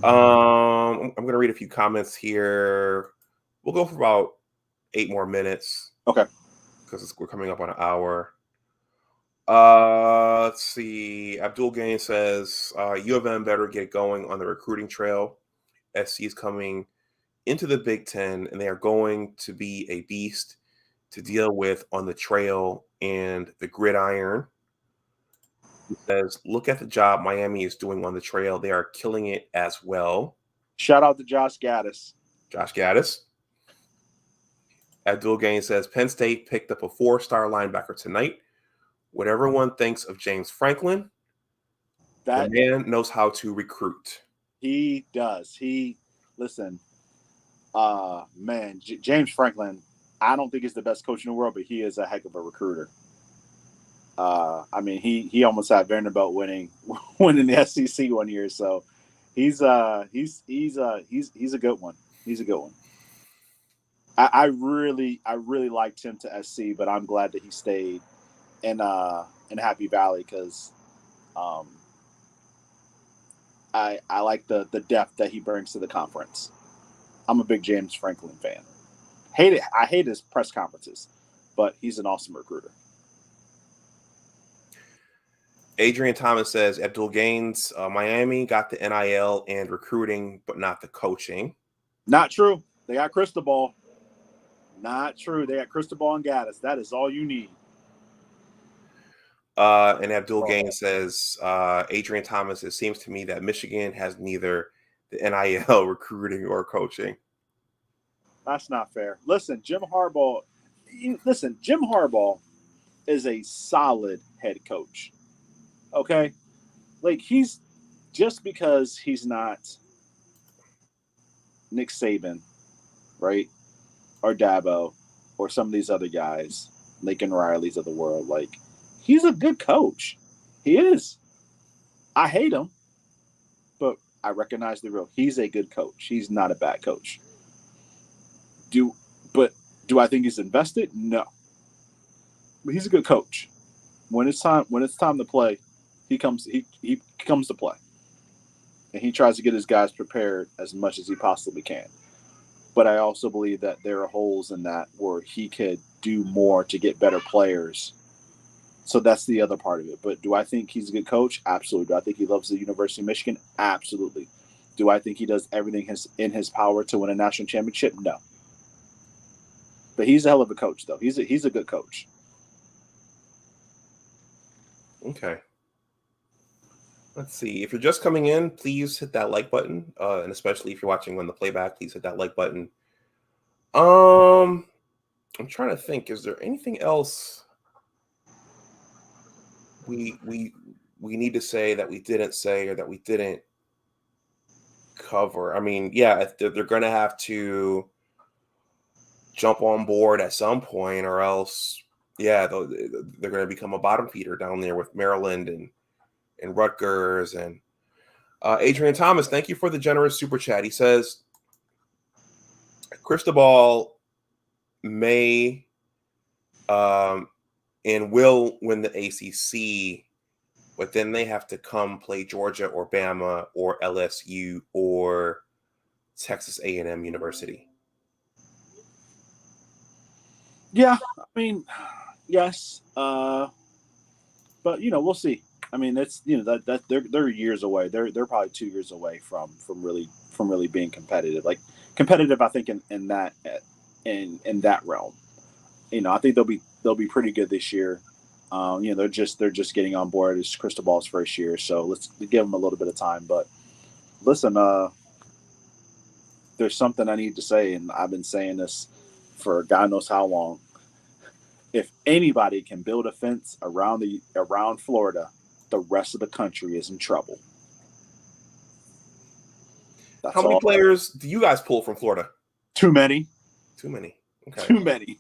I'm going to read a few comments here. We'll go for about 8 more minutes.
Okay.
Because we're coming up on an hour. Let's see. Abdul Gain says U of M better get going on the recruiting trail. SC is coming into the Big Ten, and they are going to be a beast to deal with on the trail and the gridiron. He says, look at the job Miami is doing on the trail. They are killing it as well.
Shout out to Josh Gaddis.
Josh Gaddis. Abdul Gain says, Penn State picked up a 4-star linebacker tonight. Whatever one thinks of James Franklin, the man knows how to recruit.
He does. Listen, James Franklin, I don't think he's the best coach in the world, but he is a heck of a recruiter. I mean, he almost had Vanderbilt winning the SEC one year, so he's a good one. He's a good one. I really liked him to SC, but I'm glad that he stayed in Happy Valley because I like the depth that he brings to the conference. I'm a big James Franklin fan. I hate his press conferences, but he's an awesome recruiter.
Adrian Thomas says Abdul Gaines, Miami got the NIL and recruiting, but not the coaching.
Not true. They got Cristobal. Not true. They got Cristobal and Gaddis. That is all you need.
And Abdul Gaines says, Adrian Thomas, it seems to me that Michigan has neither the NIL recruiting or coaching.
That's not fair. Listen, Jim Harbaugh is a solid head coach. Okay? Like, he's just because he's not Nick Saban, right? Or Dabo, or some of these other guys, Lincoln Riley's of the world, like, he's a good coach. He is. I hate him, but I recognize the real. He's a good coach. He's not a bad coach. Do I think he's invested? No. But he's a good coach. When it's time to play, he comes to play. And he tries to get his guys prepared as much as he possibly can. But I also believe that there are holes in that where he could do more to get better players. So that's the other part of it. But do I think he's a good coach? Absolutely. Do I think he loves the University of Michigan? Absolutely. Do I think he does everything in his power to win a national championship? No. But he's a hell of a coach, though. He's a good coach.
Okay. Let's see. If you're just coming in, please hit that like button. And especially if you're watching on the playback, please hit that like button. I'm trying to think. Is there anything else we need to say that we didn't say or that we didn't cover? I mean, yeah, they're going to have to jump on board at some point, or else, yeah, they're going to become a bottom feeder down there with Maryland and Rutgers. And Adrian Thomas, thank you for the generous super chat. He says, Cristobal may and will win the ACC, but then they have to come play Georgia or Bama or LSU or Texas A&M University.
Yeah, I mean, yes, but we'll see. I mean, that's that they're years away. They're probably 2 years away from really being competitive. Like competitive, I think in that realm. I think they'll be pretty good this year. They're just getting on board. It's Cristobal's first year, so let's give them a little bit of time. But listen, there's something I need to say, and I've been saying this for God knows how long. If anybody can build a fence around Florida, the rest of the country is in trouble.
That's how many players do you guys pull from Florida?
Too many.
Okay.
Too many.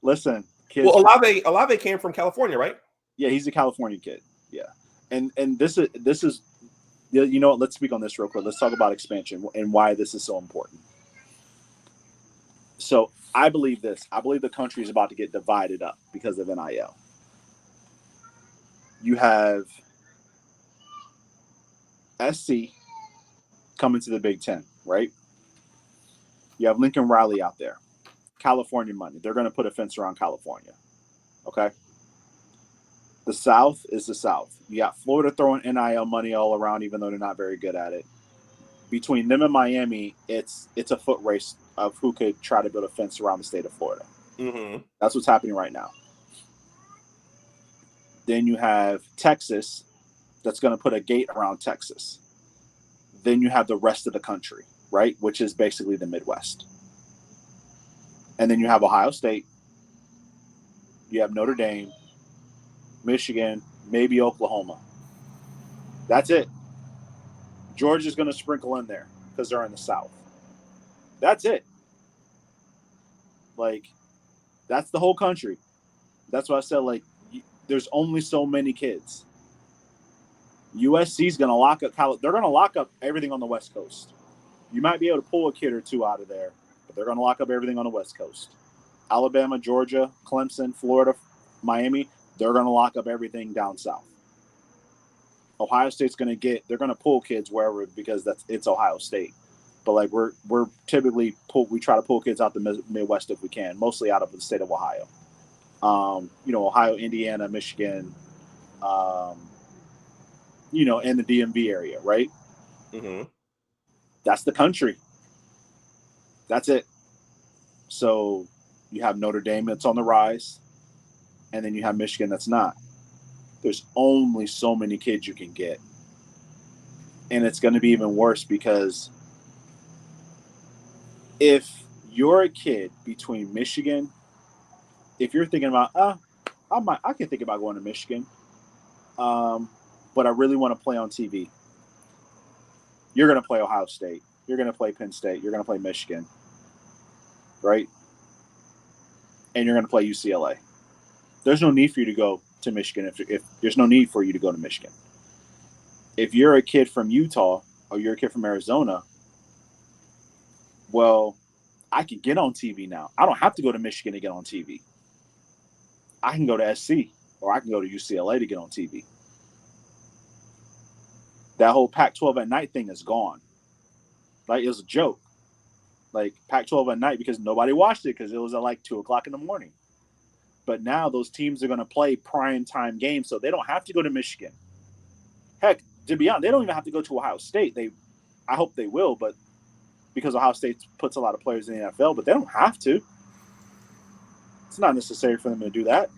Listen, kids.
Well, Olave came from California, right?
Yeah, he's a California kid. Yeah, and this is you know what? Let's speak on this real quick. Let's talk about expansion and why this is so important. So I believe this. I believe the country is about to get divided up because of NIL. You have SC coming to the Big Ten, right? You have Lincoln Riley out there. California money. They're going to put a fence around California. Okay? The South is the South. You got Florida throwing NIL money all around, even though they're not very good at it. Between them and Miami, it's a foot race of who could try to build a fence around the state of Florida.
Mm-hmm.
That's what's happening right now. Then you have Texas that's going to put a gate around Texas. Then you have the rest of the country, right, which is basically the Midwest. And then you have Ohio State. You have Notre Dame, Michigan, maybe Oklahoma. That's it. Georgia's going to sprinkle in there because they're in the South. That's it. Like, that's the whole country. That's why I said, like, there's only so many kids. USC's going to lock up they're going to lock up everything on the West Coast. You might be able to pull a kid or two out of there, but they're going to lock up everything on the West Coast. Alabama, Georgia, Clemson, Florida, Miami, they're going to lock up everything down south. Ohio State's they're going to pull kids wherever because it's Ohio State. But like we're typically we try to pull kids out the Midwest if we can, mostly out of the state of Ohio. Ohio, Indiana, Michigan, and the DMV area, right?
Mm-hmm.
That's the country. That's it. So you have Notre Dame that's on the rise, and then you have Michigan that's not. There's only so many kids you can get. And it's going to be even worse because if you're a kid between Michigan, if you're thinking about, I can think about going to Michigan, but I really want to play on TV. You're going to play Ohio State. You're going to play Penn State. You're going to play Michigan, right? And you're going to play UCLA. There's no need for you to go to Michigan if there's no need for you to go to Michigan. If you're a kid from Utah or you're a kid from Arizona, well, I can get on TV now. I don't have to go to Michigan to get on TV. I can go to SC or I can go to UCLA to get on TV. That whole Pac-12 at night thing is gone. Like, it was a joke. Like, Pac-12 at night because nobody watched it because it was at like 2 o'clock in the morning. But now those teams are going to play prime time games, so they don't have to go to Michigan. Heck, to be honest, they don't even have to go to Ohio State. I hope they will, but because Ohio State puts a lot of players in the NFL, but they don't have to. It's not necessary for them to do that.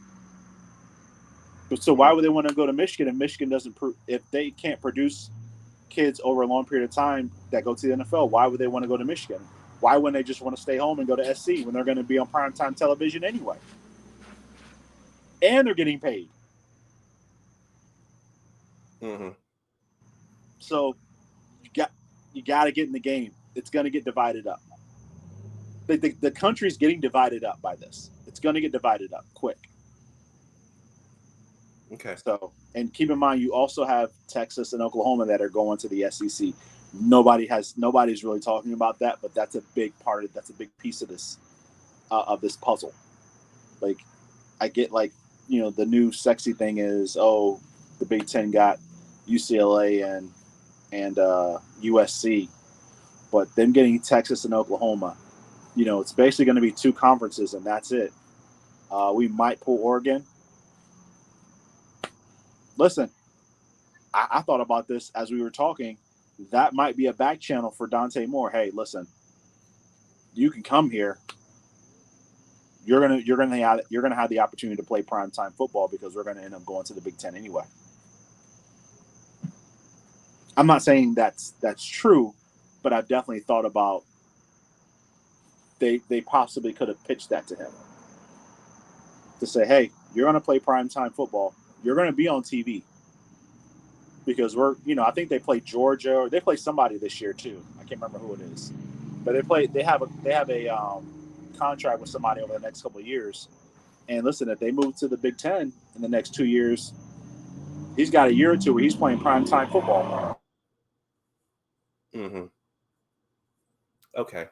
So why would they want to go to Michigan if Michigan doesn't if they can't produce kids over a long period of time that go to the NFL? Why would they want to go to Michigan? Why wouldn't they just want to stay home and go to SC when they're going to be on primetime television anyway? And they're getting paid.
Mm-hmm.
So you got to get in the game. It's going to get divided up. The country's getting divided up by this. It's going to get divided up quick.
Okay.
So, and keep in mind, you also have Texas and Oklahoma that are going to the SEC. Nobody's really talking about that, but that's a big part of. That's a big piece of this puzzle. Like, I get the new sexy thing is, the Big Ten got UCLA and USC, but them getting Texas and Oklahoma, it's basically going to be two conferences and that's it. We might pull Oregon. Listen, I thought about this as we were talking. That might be a back channel for Dante Moore. Hey, listen, you can come here. You're gonna have the opportunity to play primetime football because we're gonna end up going to the Big Ten anyway. I'm not saying that's true, but I've definitely thought about they possibly could have pitched that to him to say, hey, you're gonna play primetime football. You're gonna be on TV. Because I think they play Georgia or they play somebody this year too. I can't remember who it is, but they have a contract with somebody over the next couple of years. And listen, if they move to the Big Ten in the next 2 years, he's got a year or two where he's playing primetime football.
Mm-hmm. Okay.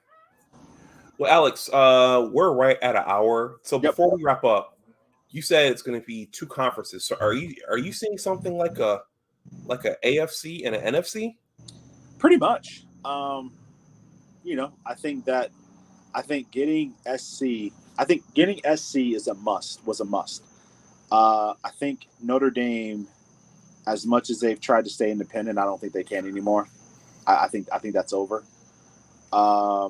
Well, Alex, we're right at an hour. So before we wrap up, you said it's going to be two conferences. So are you seeing something like a AFC and an NFC?
Pretty much. I think getting SC is a must. Was a must. I think Notre Dame, as much as they've tried to stay independent, I don't think they can anymore. I think that's over. I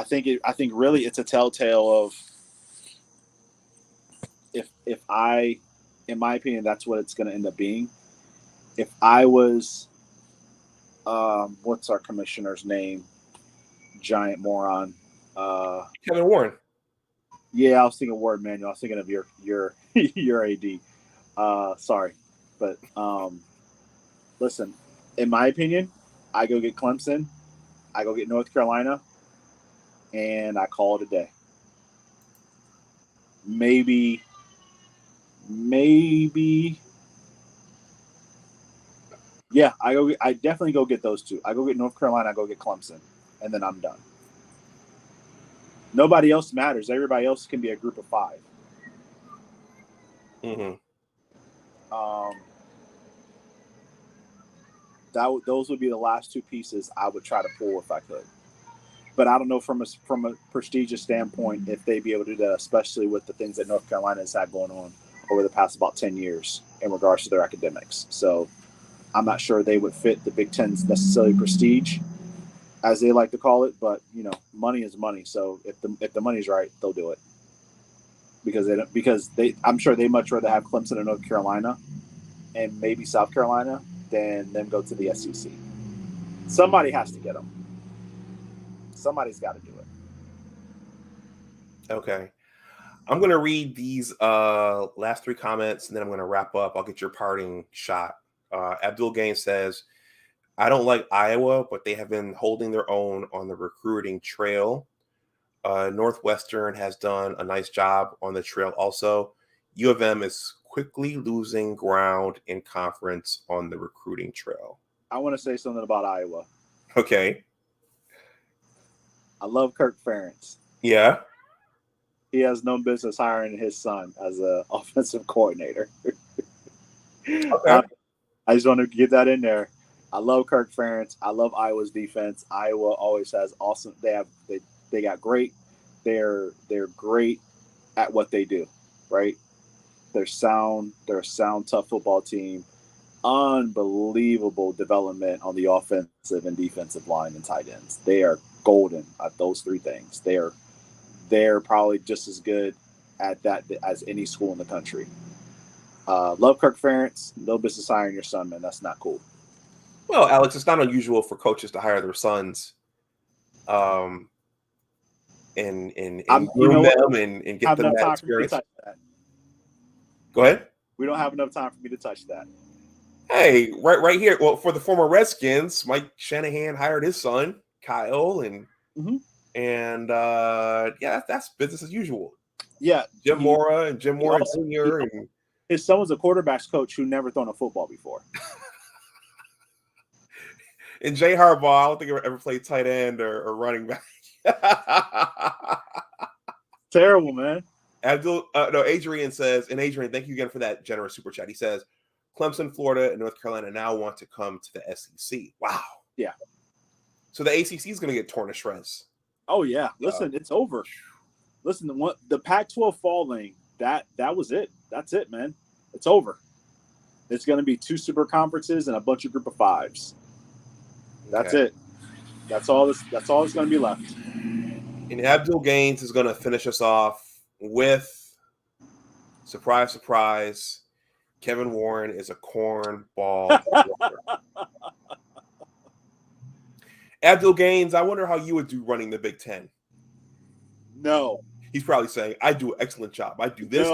think really it's a telltale of in my opinion, that's what it's going to end up being. If I was, what's our commissioner's name? Giant moron.
Kevin Warren.
Yeah, I was thinking Ward Manuel. I was thinking of your AD. Sorry, but listen. In my opinion, I go get Clemson, I go get North Carolina, and I call it a day. Maybe. Yeah, I definitely go get those two. I go get North Carolina, I go get Clemson, and then I'm done. Nobody else matters. Everybody else can be a group of 5.
Mm-hmm.
Those would be the last two pieces I would try to pull if I could. But I don't know from a prestigious standpoint if they'd be able to do that, especially with the things that North Carolina has had going on over the past about 10 years in regards to their academics. So I'm not sure they would fit the Big Ten's necessarily prestige, as they like to call it. But money is money. So if the money's right, they'll do it. Because I'm sure they much rather have Clemson and North Carolina, and maybe South Carolina, than them go to the SEC. Somebody has to get them. Somebody's got to do it.
Okay. I'm going to read these last 3 comments, and then I'm going to wrap up. I'll get your parting shot. Abdul Gaines says, I don't like Iowa, but they have been holding their own on the recruiting trail. Northwestern has done a nice job on the trail also. U of M is quickly losing ground in conference on the recruiting trail.
I want to say something about Iowa.
Okay.
I love Kirk Ferentz.
Yeah.
He has no business hiring his son as an offensive coordinator.
Okay.
I just want to get that in there. I love Kirk Ferentz. I love Iowa's defense. Iowa always has awesome. They got great. They're great at what they do, right? They're sound. They're a sound, tough football team. Unbelievable development on the offensive and defensive line and tight ends. They are golden at those 3 things. They're probably just as good at that as any school in the country. Love Kirk Ferentz. No business hiring your son, man. That's not cool.
Well, Alex, it's not unusual for coaches to hire their sons, and groom them and get them that experience.
That.
Go ahead.
We don't have enough time for me to touch that.
Hey, right here. Well, for the former Redskins, Mike Shanahan hired his son, Kyle, and
Mhm.
yeah, that's business as usual.
Yeah,
Jim Mora
also,
Jr. and
his son was a quarterbacks coach who never thrown a football before.
Jay Harbaugh. I don't think he ever played tight end or running back.
Terrible, man.
Adrian says, and Adrian, thank you again for that generous super chat. He says, Clemson, Florida, and North Carolina now want to come to the SEC. Wow.
Yeah.
So the ACC is going to get torn to shreds.
Oh yeah. Listen, it's over. Listen, the Pac-12 falling, that was it. That's it, man. It's over. It's going to be 2 super conferences and a bunch of group of 5s. That's it. That's all that's going to be left.
And Abdul Gaines is going to finish us off with, surprise, surprise, Kevin Warren is a cornball. Abdul Gaines, I wonder how you would do running the Big Ten.
No.
He's probably saying, I do an excellent job. I do this,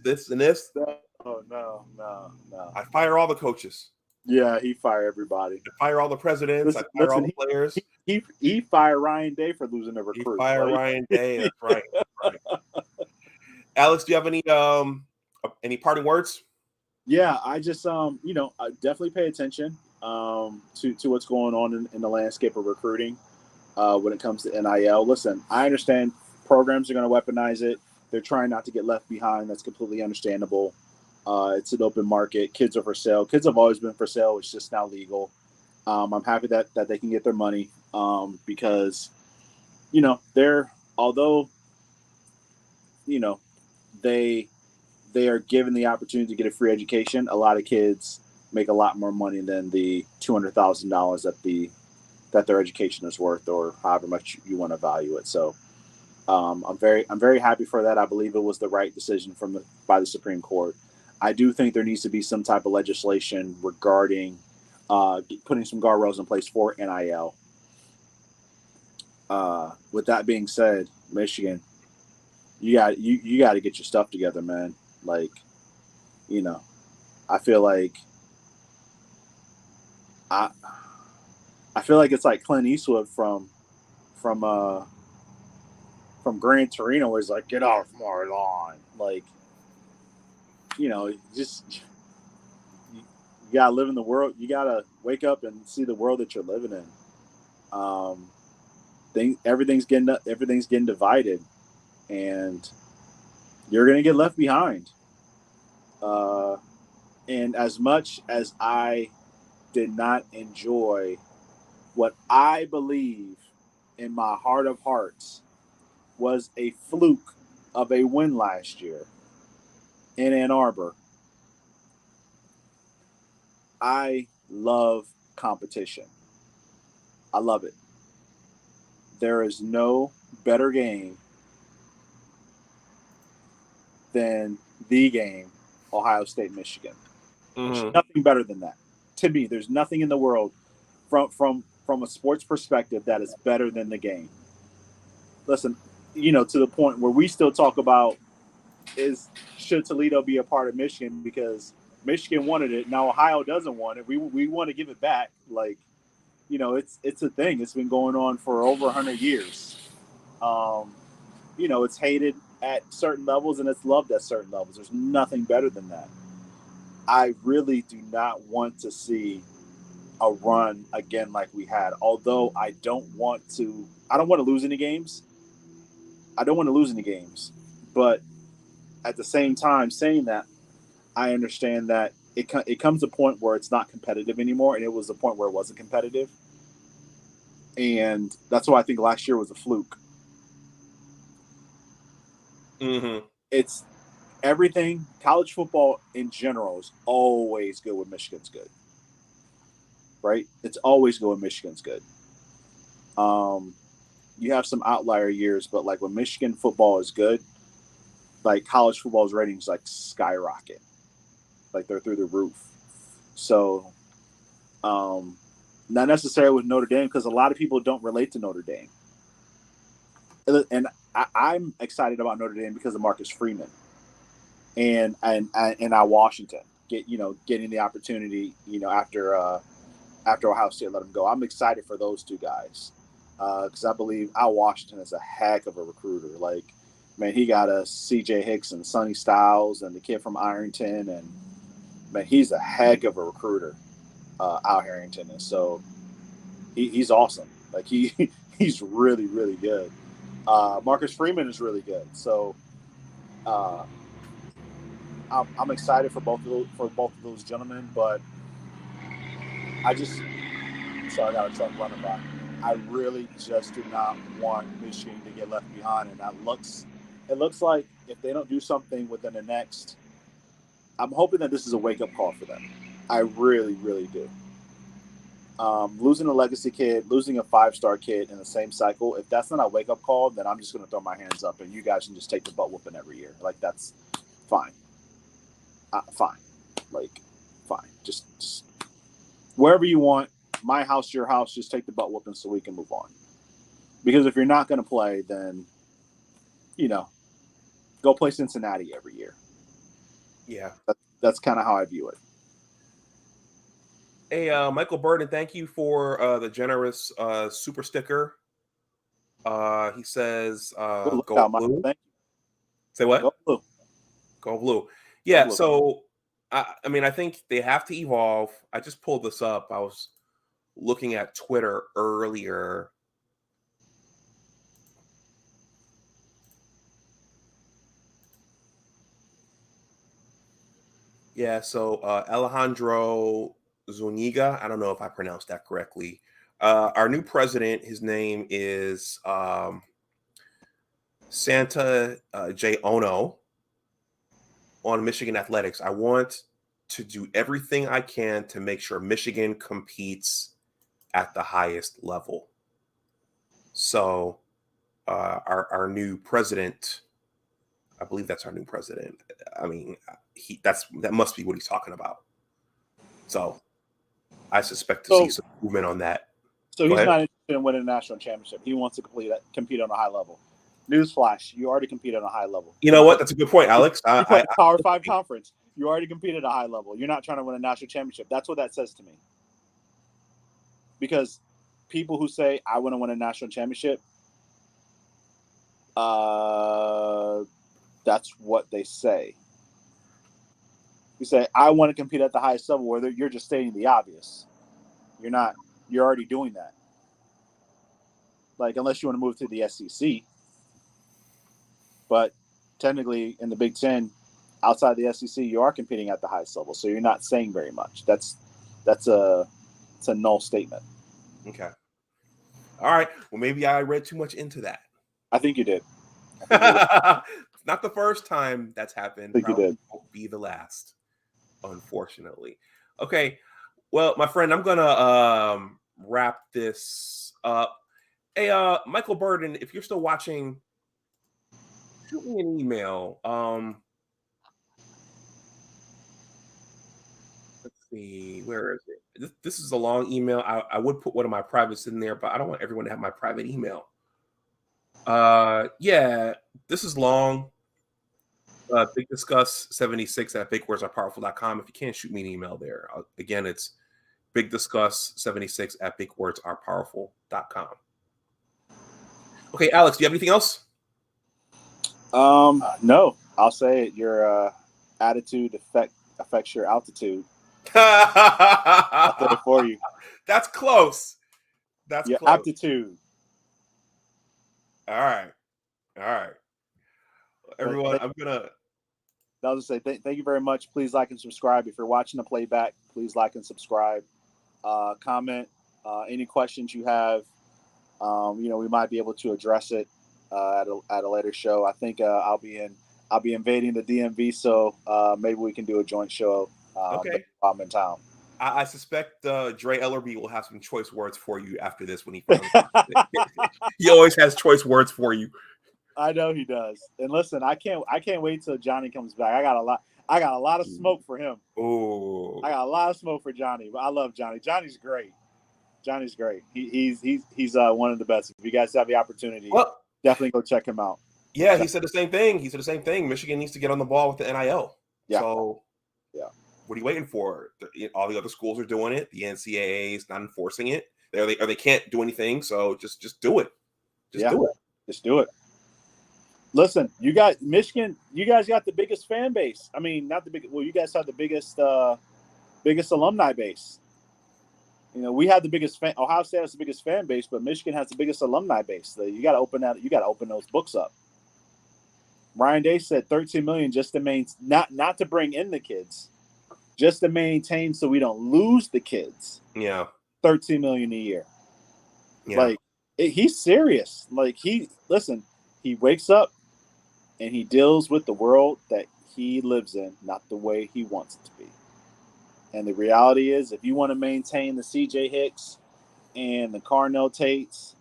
this, and this.
No.
I fire all the coaches.
Yeah, he fired everybody.
I fire all the presidents. I fire all the players.
He fired Ryan Day for losing a recruit.
He fired Ryan Day. That's right. Alex, do you have any parting words?
Yeah, I just I definitely pay attention to what's going on in the landscape of recruiting when it comes to NIL. Listen, I understand programs are going to weaponize it. They're trying not to get left behind. That's completely understandable. It's an open market. Kids are for sale. Kids have always been for sale. It's just now legal. I'm happy that they can get their money because, although they are given the opportunity to get a free education, a lot of kids make a lot more money than the $200,000 that their education is worth, or however much you want to value it. So I'm very happy for that. I believe it was the right decision by the Supreme Court. I do think there needs to be some type of legislation regarding putting some guardrails in place for NIL. With that being said, Michigan, you got to get your stuff together, man. Like, I feel like it's like Clint Eastwood from Gran Torino, where he's like, "Get off my lawn!" Like, just you gotta live in the world. You gotta wake up and see the world that you're living in. Everything's getting divided, and you're gonna get left behind. And as much as I did not enjoy what I believe in my heart of hearts was a fluke of a win last year in Ann Arbor, I love competition. I love it. There is no better game than the game, Ohio State, Michigan. There's nothing better than that. To me, there's nothing in the world from a sports perspective that is better than the game. Listen, to the point where we still talk about should Toledo be a part of Michigan, because Michigan wanted it. Now Ohio doesn't want it. We want to give it back. Like, it's a thing. It's been going on for over 100 years. It's hated at certain levels and it's loved at certain levels. There's nothing better than that. I really do not want to see a run again like we had. Although I don't want to lose any games. But at the same time, saying that, I understand that it comes a point where it's not competitive anymore, and it was a point where it wasn't competitive. And that's why I think last year was a fluke.
Mm-hmm.
It's everything. College football in general is always good when Michigan's good. Right? It's always good when Michigan's good. You have some outlier years, but like when Michigan football is good, like college football's ratings like skyrocket. Like they're through the roof. So, not necessarily with Notre Dame, because a lot of people don't relate to Notre Dame. And I'm excited about Notre Dame because of Marcus Freeman and Washington. getting the opportunity, after Ohio State let him go. I'm excited for those two guys because I believe Al Washington is a heck of a recruiter. Like, man, he got a C.J. Hicks and Sonny Styles and the kid from Ironton, and man, he's a heck of a recruiter, Al Harrington, and so he's awesome. Like he's really, really good. Marcus Freeman is really good. So I'm excited for both of those gentlemen, but I got a truck running by. I really just do not want Michigan to get left behind, and it looks like if they don't do something within the next, I'm hoping that this is a wake-up call for them. I really, really do. Losing a legacy kid, losing a 5-star kid in the same cycle, if that's not a wake-up call, then I'm just going to throw my hands up, and you guys can just take the butt whooping every year. Like, that's fine. Fine. Like, fine. Just wherever you want, my house, your house, just take the butt whooping so we can move on. Because if you're not going to play, then, go play Cincinnati every year.
Yeah.
That's kind of how I view it.
Hey, Michael Burden, thank you for the generous super sticker. He says, go blue.
Thank you.
Say what?
Go blue.
Go blue. Yeah,
Go blue.
so, I think they have to evolve. I just pulled this up. I was looking at Twitter earlier. Yeah, so Alejandro Zuniga, I don't know if I pronounced that correctly. Our new president, his name is Santa J. Ono on Michigan Athletics. I want to do everything I can to make sure Michigan competes at the highest level. So our new president, I believe that's our new president. I mean, that must be what he's talking about. So I suspect to see some movement on that.
So he's not interested in winning a national championship. He wants to compete on a high level. Newsflash: you already compete on a high level.
You know what? That's a good point, Alex.
You play a Power 5 conference. You already compete at a high level. You're not trying to win a national championship. That's what that says to me. Because people who say, I want to win a national championship, that's what they say. You say, I want to compete at the highest level, where you're just stating the obvious. You're already doing that. Like, unless you want to move to the SEC. But technically, in the Big Ten, outside the SEC, you are competing at the highest level. So you're not saying very much. That's a null statement.
Okay. All right. Well, maybe I read too much into that.
I think you did.
Not the first time that's happened.
I think you did.
Won't be the last, unfortunately. Okay. Well, my friend, I'm gonna wrap this up. Hey, Michael Burden, if you're still watching, shoot me an email. Let's see, where is it? This is a long email. I would put one of my privates in there, but I don't want everyone to have my private email. Yeah, this is long. Big Discuss 76 at bigwordsarepowerful.com. If you can't, shoot me an email there. Again, it's Big Discuss 76 at bigwordsarepowerful.com. Okay, Alex, do you have anything else?
No, I'll say it. Your attitude affects your altitude. I'll say it for you.
That's close. That's
your
close.
aptitude.
All right. Everyone, I'm gonna.
I'll just say thank you very much. Please like and subscribe. If you're watching the playback, please like and subscribe. Comment any questions you have. We might be able to address it at a later show. I think I'll be invading the DMV, so maybe we can do a joint show.
Okay.
I'm in town.
I suspect Dre Ellerby will have some choice words for you after this when he he always has choice words for you.
I know he does. And listen, I can't wait till Johnny comes back. I got a lot of smoke for him.
Oh,
I got a lot of smoke for Johnny, but I love Johnny. Johnny's great. He's one of the best. If you guys have the opportunity, definitely go check him out.
Yeah, he said the same thing. Michigan needs to get on the ball with the NIL.
Yeah.
So,
yeah.
What are you waiting for? All the other schools are doing it. The NCAA is not enforcing it. They can't do anything. So just do it. Just do it.
Just do it. Listen, you got Michigan. You guys got the biggest fan base. I mean, not the big. Well, you guys have the biggest alumni base. We have the biggest fan. Ohio State has the biggest fan base, but Michigan has the biggest alumni base. So you got to open that. You got to open those books up. Ryan Day said $13 million just to not to bring in the kids, just to maintain so we don't lose the kids.
Yeah,
$13 million a year.
Yeah.
He's serious. He wakes up and he deals with the world that he lives in, not the way he wants it to be. And the reality is, if you want to maintain the CJ Hicks and the Carnell Tates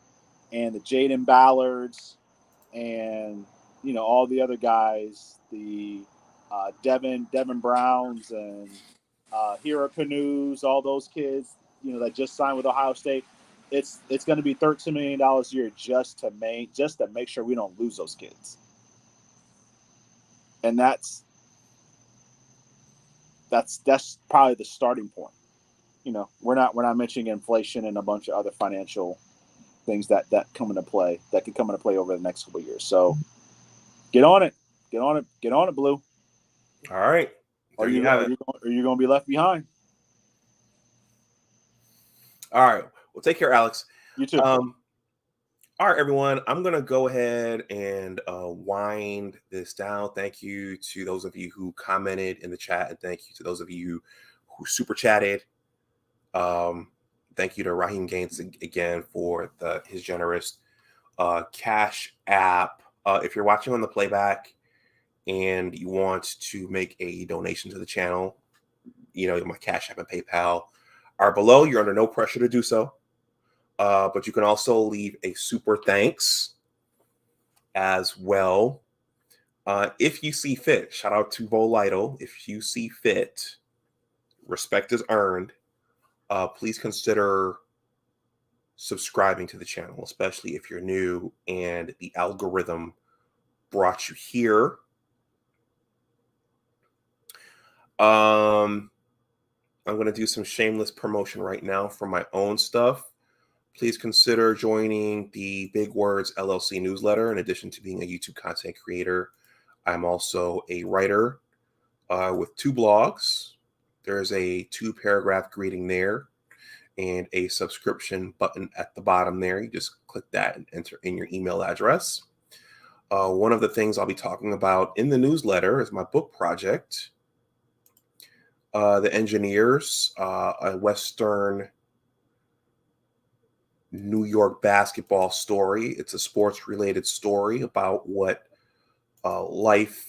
and the Jaden Ballards and all the other guys, the Devin Browns and Hero Canoes, all those kids, that just signed with Ohio State, it's going to be $13 million a year just to make sure we don't lose those kids. And that's probably the starting point. We're not mentioning inflation and a bunch of other financial things that come into play that could come into play over the next couple of years. So get on it, Blue.
All right.
Are you going to be left behind?
All right. Well, take care, Alex.
You too.
All right, everyone. I'm going to go ahead and wind this down. Thank you to those of you who commented in the chat, and thank you to those of you who super chatted. Thank you to Raheem Gaines again for his generous Cash App. If you're watching on the playback and you want to make a donation to the channel, my Cash App and PayPal are below. You're under no pressure to do so. But you can also leave a super thanks as well. If you see fit, shout out to Bo Lytle. If you see fit, respect is earned. Please consider subscribing to the channel, especially if you're new and the algorithm brought you here. I'm going to do some shameless promotion right now for my own stuff. Please consider joining the Big Words LLC Newsletter. In addition to being a YouTube content creator, I'm also a writer with 2 blogs. There's a 2-paragraph greeting there and a subscription button at the bottom there. You just click that and enter in your email address. One of the things I'll be talking about in the newsletter is my book project, The Engineers, a Western New York basketball story. It's a sports related story about what it's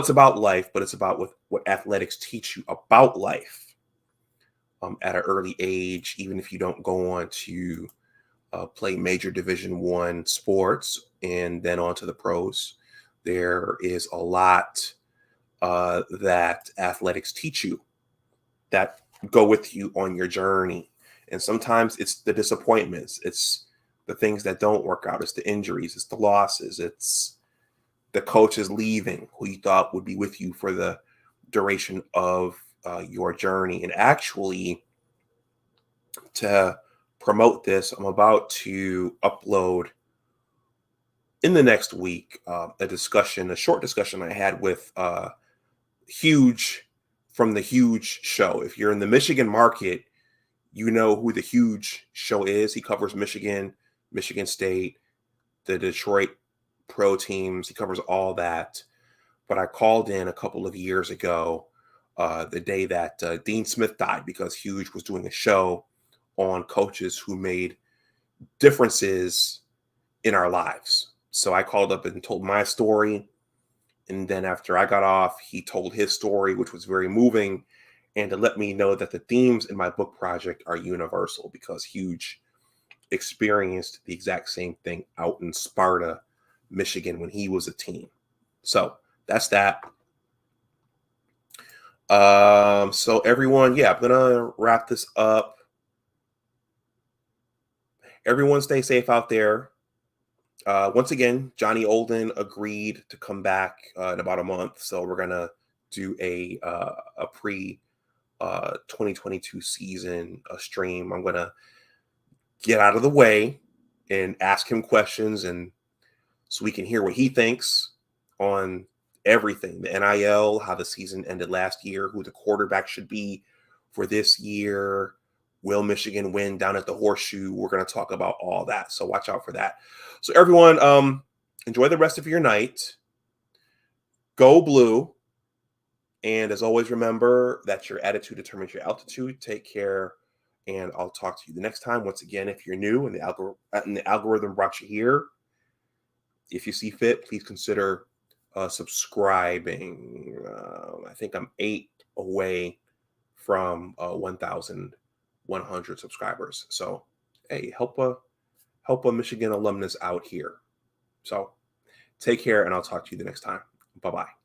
about life, but it's about what athletics teach you about life at an early age, even if you don't go on to play major Division I sports and then on to the pros. There is a lot that athletics teach you that go with you on your journey. And sometimes it's the disappointments. It's the things that don't work out. It's the injuries. It's the losses. It's the coaches leaving who you thought would be with you for the duration of your journey. And actually, to promote this, I'm about to upload in the next week a short discussion I had with Huge from the Huge Show. If you're in the Michigan market, you know who the Huge Show is. He covers Michigan, Michigan State, the Detroit pro teams. He covers all that. But I called in a couple of years ago, the day that Dean Smith died, because Huge was doing a show on coaches who made differences in our lives. So I called up and told my story. And then after I got off, he told his story, which was very moving. And to let me know that the themes in my book project are universal, because Huge experienced the exact same thing out in Sparta, Michigan, when he was a teen. So that's that. So everyone, I'm gonna wrap this up. Everyone stay safe out there. Once again, Johnny Olden agreed to come back in about a month. So we're gonna do a pre 2022 season stream. I'm gonna get out of the way and ask him questions, and so we can hear what he thinks on everything, the NIL, how the season ended last year, who the quarterback should be for this year. Will Michigan win down at the Horseshoe? We're going to talk about all that. So watch out for that. So everyone, enjoy the rest of your night. Go Blue. And as always, remember that your attitude determines your altitude. Take care, and I'll talk to you the next time. Once again, if you're new and the algorithm brought you here, if you see fit, please consider subscribing. I think I'm 8 away from 1,100 subscribers. So, hey, help a Michigan alumnus out here. So, take care, and I'll talk to you the next time. Bye-bye.